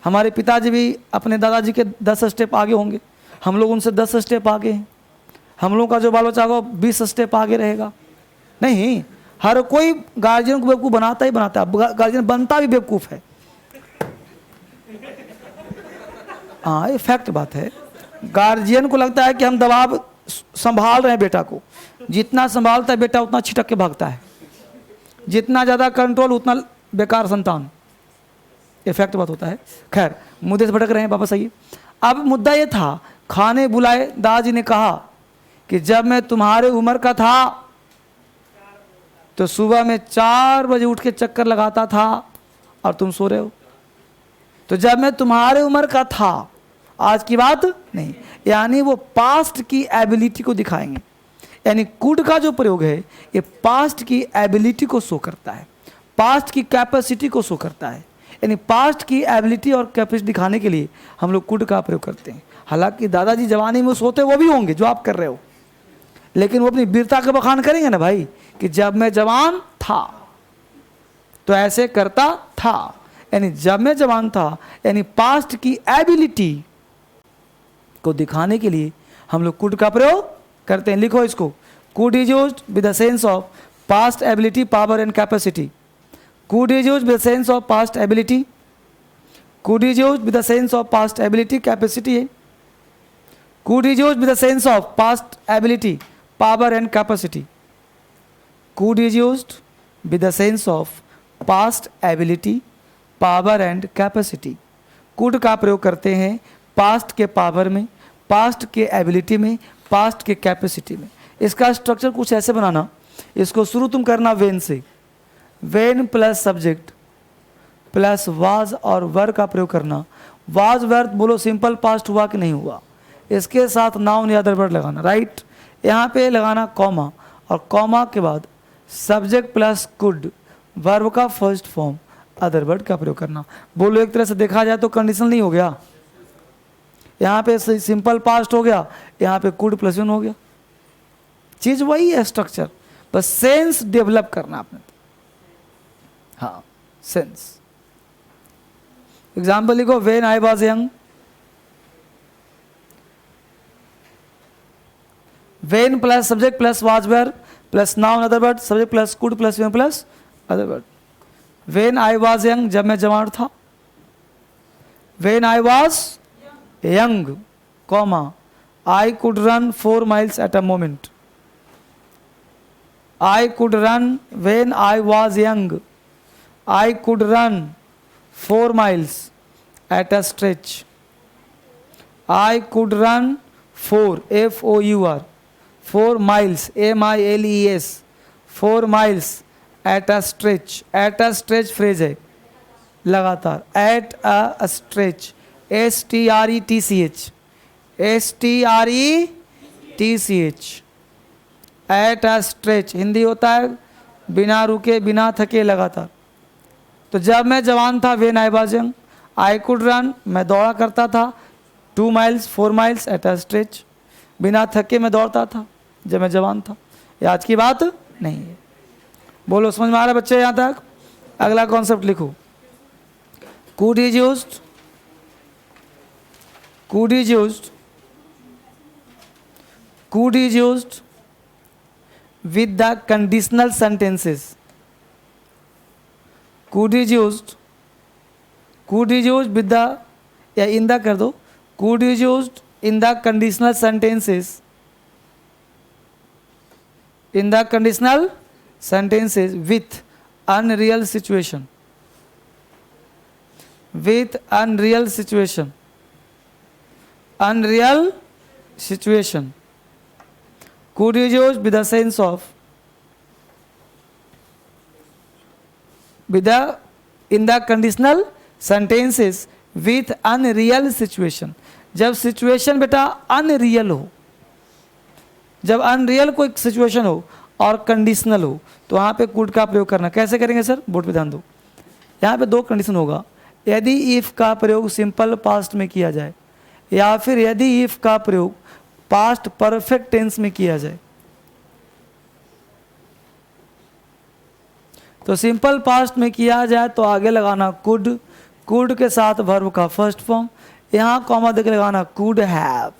हमारे पिताजी भी अपने दादाजी के 10 स्टेप आगे होंगे, हम लोग उनसे 10 स्टेप आगे हैं। हम लोग का जो बाल बच्चा होगा 20 स्टेप आगे रहेगा। नहीं, हर कोई गार्जियन को बेवकूफ़ बनाता ही बनाता है, गार्जियन बनता भी बेवकूफ़ है। हाँ, ये फैक्ट बात है। गार्जियन को लगता है कि हम दबाव संभाल रहे हैं बेटा को, जितना संभालता है बेटा उतना छिटक के भागता है, जितना ज़्यादा कंट्रोल उतना बेकार संतान, इफेक्ट बात होता है। खैर, मुद्दे से भटक रहे हैं, वापस आइए। अब मुद्दा ये था, खाने बुलाए, दादाजी ने कहा कि जब मैं तुम्हारे उम्र का था तो सुबह में 4 बजे उठ के चक्कर लगाता था और तुम सो रहे हो। तो जब मैं तुम्हारे उम्र का था, आज की बात नहीं, यानी वो पास्ट की एबिलिटी को दिखाएंगे। यानी कुड का जो प्रयोग है ये पास्ट की एबिलिटी को शो करता है, पास्ट की कैपेसिटी को शो करता है। यानी पास्ट की एबिलिटी और कैपेसिटी दिखाने के लिए हम लोग कुड का प्रयोग करते हैं। हालांकि दादाजी जवानी में सोते वो भी होंगे जो आप कर रहे हो, लेकिन वो अपनी वीरता का बखान करेंगे ना भाई, कि जब मैं जवान था तो ऐसे करता था। यानी जब मैं जवान था, यानी पास्ट की एबिलिटी को दिखाने के लिए हम लोग कुड का प्रयोग करते हैं। लिखो इसको, could is used with the sense of past ability, power and capacity. Could is used with the sense of past ability, could is used with the sense of past ability, capacity है। Could is used with the sense of past ability, power and capacity. Could is used with the sense of past ability, power and capacity. Could का प्रयोग करते हैं past के power में, past के ability में, past के कैपेसिटी में। इसका स्ट्रक्चर कुछ ऐसे बनाना, इसको शुरू तुम करना वेन से, when plus subject plus was और वर का प्रयोग करना। वाज वर बोलो सिंपल पास्ट हुआ कि नहीं हुआ, इसके साथ नाउन या अदर वर्ड लगाना, राइट। यहाँ पे लगाना कॉमा, और कॉमा के बाद सब्जेक्ट प्लस कुड, वर्ब का फर्स्ट फॉर्म, अदर वर्ड का प्रयोग करना। बोलो एक तरह से देखा जाए तो कंडीशनल नहीं हो गया, यहाँ पे सिंपल पास्ट हो गया, यहाँ पे कुड प्लस वन हो गया। चीज वही है स्ट्रक्चर, बस सेंस डेवलप करना आपने। हाँ, सेंस। एग्जाम्पल लिखो, when I was young, when plus subject plus was were plus noun other word, subject plus could plus one plus other word. When I was young, जब मैं जवान था। When I was young, comma, I could run 4 miles at a moment. I could run when I was young. I could run 4 miles at a stretch. I could run 4 F-O-U-R 4 miles M-I-L-E-S 4 miles at a stretch. At a stretch phrase है लगातार, at a stretch, S-T-R-E-T-C-H, S-T-R-E-T-C-H, at a stretch Hindi होता है बिना रुके बिना थके लगातार। तो जब मैं जवान था, when I was young, I could run, मैं दौड़ा करता था 2 miles 4 miles at a stretch, बिना थके मैं दौड़ता था जब मैं जवान था। ये आज की बात नहीं है। बोलो समझ में आ रहा है बच्चे यहाँ तक? अगला कॉन्सेप्ट लिखो, could is used, could is used, could is used with the conditional sentences. Could is used, could is used with the, या in the कर दो, could is used in the conditional sentences, in the conditional sentences with unreal situation, with unreal situation, unreal situation. Could is used with the sense of, with the, in the conditional sentences with unreal situation. जब situation बेटा unreal हो, जब unreal कोई situation हो और conditional हो, तो वहाँ पे कुड का प्रयोग करना। कैसे करेंगे सर? बोर्ड पे ध्यान दो। यहाँ पे 2 कंडीशन होगा, यदि इफ का प्रयोग सिंपल पास्ट में किया जाए या फिर यदि इफ का प्रयोग पास्ट परफेक्ट टेंस में किया जाए। तो सिंपल पास्ट में किया जाए तो आगे लगाना कुड, कुड के साथ वर्ब का फर्स्ट फॉर्म, यहां कॉमा देकर लगाना could have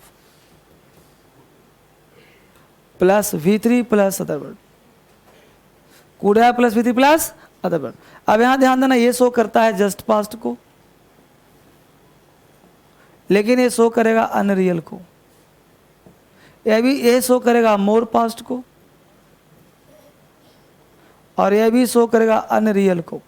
plus V3 plus other word, could have plus V3 plus other word. अब यहां ध्यान देना, ये शो करता है जस्ट पास्ट को, लेकिन ये शो करेगा अनरियल को। यह भी ये शो करेगा मोर पास्ट को, और यह भी शो करेगा अनरियल को।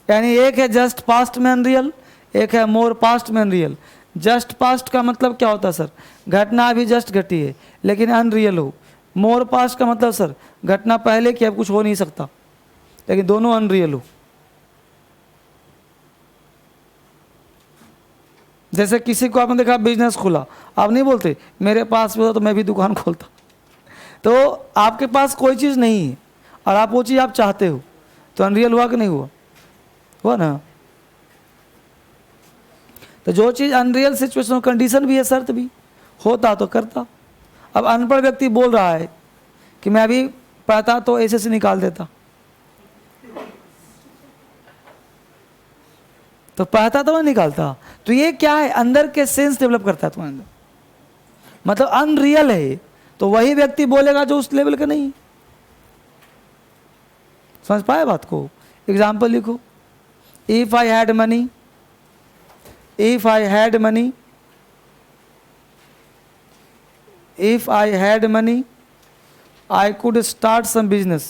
यानी एक है जस्ट पास्ट में अनरियल, एक है मोर पास्ट में अनरियल। जस्ट पास्ट का मतलब क्या होता है सर? घटना अभी जस्ट घटी है लेकिन अनरियल हो। मोर पास्ट का मतलब सर घटना पहले की, अब कुछ हो नहीं सकता, लेकिन दोनों अनरियल हो। जैसे किसी को आपने देखा बिजनेस खोला, आप नहीं बोलते मेरे पास भी होता तो मैं भी दुकान खोलता। तो आपके पास कोई चीज़ नहीं है और आप वो चीज़ आप चाहते हो, तो अनरियल हुआ कि नहीं हुआ? हुआ ना। तो जो चीज़ अनरियल सिचुएशन कंडीशन भी है, शर्त भी होता तो करता। अब अनपढ़ व्यक्ति बोल रहा है कि मैं अभी पढ़ता तो ऐसे से निकाल देता, तो पढ़ता तो मैं निकालता। तो ये क्या है, अंदर के सेंस डेवलप करता है तुम्हारे अंदर, मतलब अनरियल है। तो वही व्यक्ति बोलेगा जो उस लेवल का नहीं। समझ पाए बात को? एग्जाम्पल लिखो, if I had money, if I had money, if I had money, I could start some business.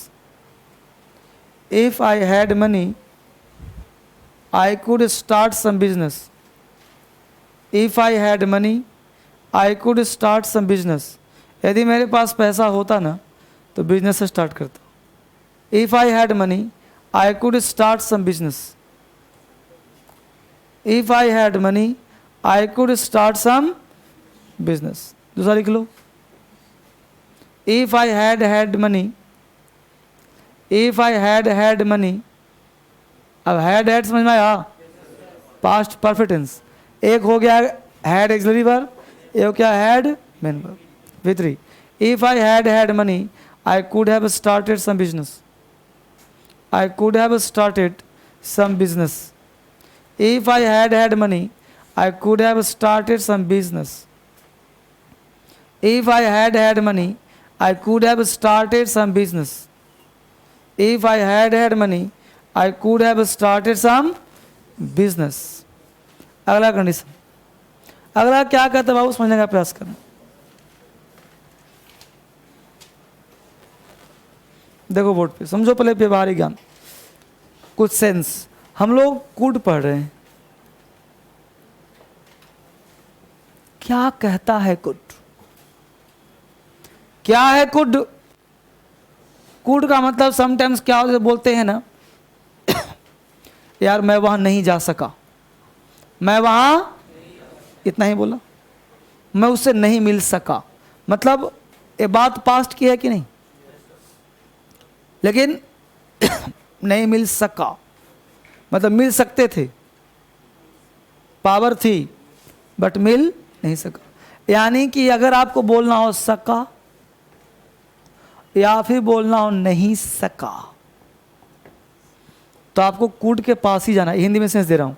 If I had money, I could start some business. If I had money, I could start some business. यदि मेरे पास पैसा होता ना तो business start करता। If I had money, I could start some business. If I had money, I could start some business. दूसरा लिख लो, If I had money, if I had money. अब had समझ में आया? Past perfect tense. एक हो गया had एक्सिलरी वर्ब, एक हो गया had main verb. V3, if I had money, I could have started some business. I could have started some business. If I had money, I could have started some business. If I had money, I could have started some business. If I had money, I could have started some business. अगला condition, अगला क्या कहता है बाबू, समझने का प्रयास करना। देखो बोर्ड पे, समझो पहले व्यवहारिक ज्ञान, कुछ सेंस। हम लोग कुड पढ़ रहे हैं, क्या कहता है कुड? क्या है कुड? कुड का मतलब समटाइम्स क्या होता है, बोलते हैं ना यार मैं वहां नहीं जा सका, मैं वहां इतना ही बोला, मैं उससे नहीं मिल सका, मतलब ये बात पास्ट की है कि नहीं? लेकिन नहीं मिल सका मतलब मिल सकते थे, पावर थी, बट मिल नहीं सका। यानी कि अगर आपको बोलना हो सका या फिर बोलना हो नहीं सका, तो आपको कुड के पास ही जाना है। हिंदी में सेंस दे रहा हूं,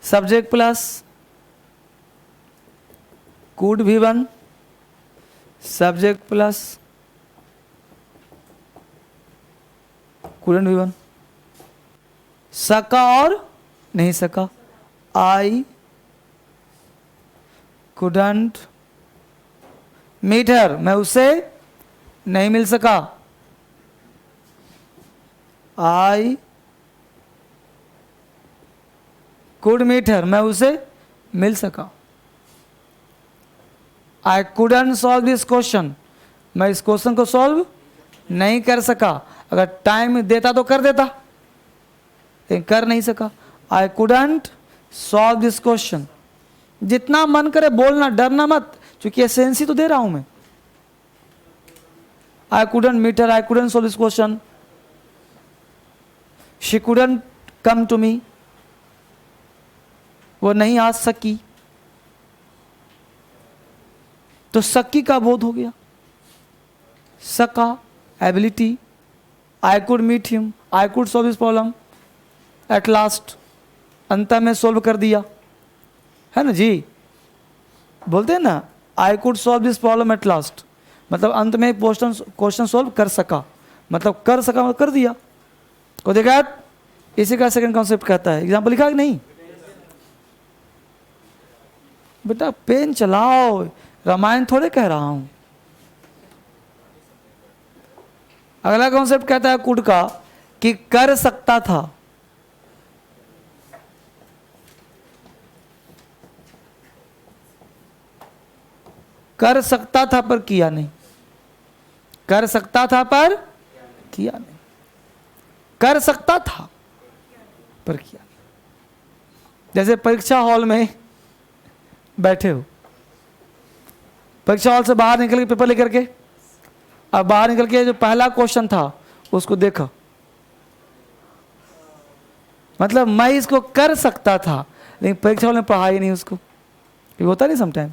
subject plus could V1, subject plus couldn't V1, सका और नहीं सका। आई कुडंट मीट हर, मैं उससे नहीं मिल सका। आई कुड मीट हर, मैं उसे मिल सका। आई कुडंट सॉल्व दिस क्वेश्चन, मैं इस क्वेश्चन को सॉल्व नहीं कर सका। अगर टाइम देता तो कर देता, लेकिन कर नहीं सका। आई कुडंट सॉल्व दिस क्वेश्चन। जितना मन करे बोलना, डरना मत, क्योंकि एसेंस ही तो दे रहा हूं मैं। I couldn't meet her, I couldn't solve this question, she couldn't come to me, वो नहीं आ सकी। तो सकी का बोध हो गया, सका ability. I could meet him, I could solve this problem at last, अंत में सोल्व कर दिया, है ना जी? बोलते हैं ना I could solve this problem at last, मतलब अंत में क्वेश्चन सॉल्व कर सका, मतलब कर सका मतलब कर दिया। को देखा, इसी का सेकंड कॉन्सेप्ट कहता है। एग्जाम्पल लिखा कि नहीं? बेटा पेन चलाओ, रामायण थोड़े कह रहा हूं। अगला कॉन्सेप्ट कहता है कुड का कि कर सकता था। कर सकता था पर किया नहीं, कर सकता था पर किया नहीं, कर सकता था पर किया नहीं। जैसे परीक्षा हॉल में बैठे हो, परीक्षा हॉल से बाहर निकल के पेपर लेकर के, अब बाहर निकल के जो पहला क्वेश्चन था उसको देखा, मतलब मैं इसको कर सकता था, लेकिन परीक्षा वाले ने पढ़ा ही नहीं उसको। ये होता नहीं समटाइम।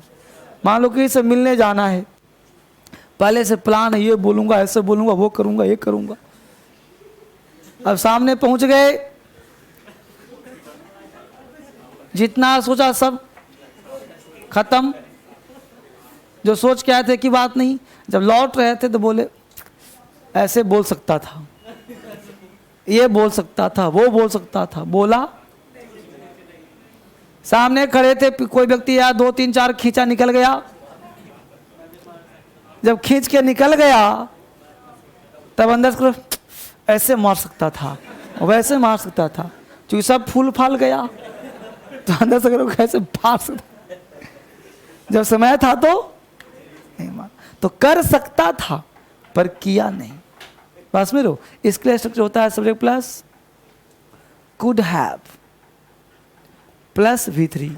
मान लो कि इसे मिलने जाना है, पहले से प्लान है, ये बोलूंगा, ऐसे बोलूंगा, वो करूंगा, ये करूंगा। अब सामने पहुंच गए, जितना सोचा सब खत्म। जो सोच के आए थे कि बात नहीं, जब लौट रहे थे तो बोले ऐसे बोल सकता था, ये बोल सकता था, वो बोल सकता था, बोला। सामने खड़े थे, कोई व्यक्ति या 2 3 4 खींचा, निकल गया। जब खींच के निकल गया तब अंदर से ऐसे मार सकता था, वैसे मार सकता था, क्योंकि सब फूल फाल गया तो अंदर से करो कैसे मार सकता। जब समय था तो नहीं मार, तो कर सकता था पर किया नहीं। पास में रहो। इसके लिए स्ट्रक्चर होता है subject plus could have plus V3।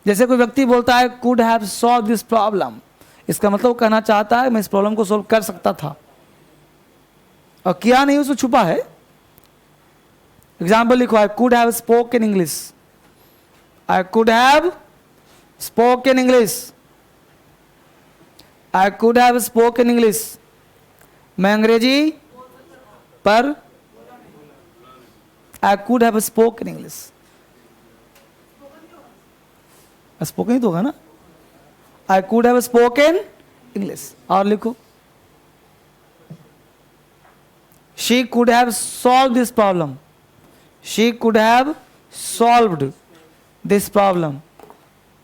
जैसे कोई व्यक्ति बोलता है could have solve this problem, इसका मतलब वो कहना चाहता है मैं इस प्रॉब्लम को सोल्व कर सकता था, और किया नहीं, उसको छुपा है। एग्जाम्पल लिखो, I could have spoken English, I could have spoken English, I could have spoken English. मैं अंग्रेजी पर I could have spoken English, spoken ही तो होगा ना। I could have spoken English. और लिखो, she could have solve this problem, she could have solved this problem,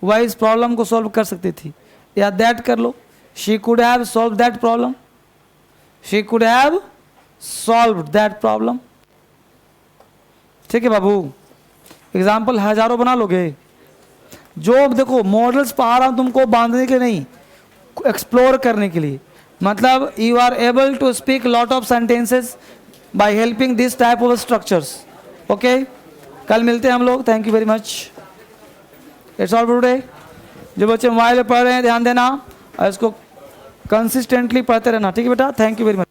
वह इस प्रॉब्लम को सॉल्व कर सकती थी। या दैट कर लो, she could have solve that problem, she could have solve that problem. ठीक है बाबू, एग्जाम्पल हजारों बना लोगे। जो देखो मॉडल्स पढ़ा रहा हूं तुमको बांधने के नहीं, एक्सप्लोर करने के लिए। मतलब you are able to speak lot of sentences by helping this type of structures. Okay, कल मिलते हैं हम लोग। Thank you very much, it's all for today. जो बच्चे मोबाइल पे पढ़ रहे हैं ध्यान देना और इसको कंसिस्टेंटली पढ़ते रहना। ठीक है बेटा, थैंक यू वेरी मच।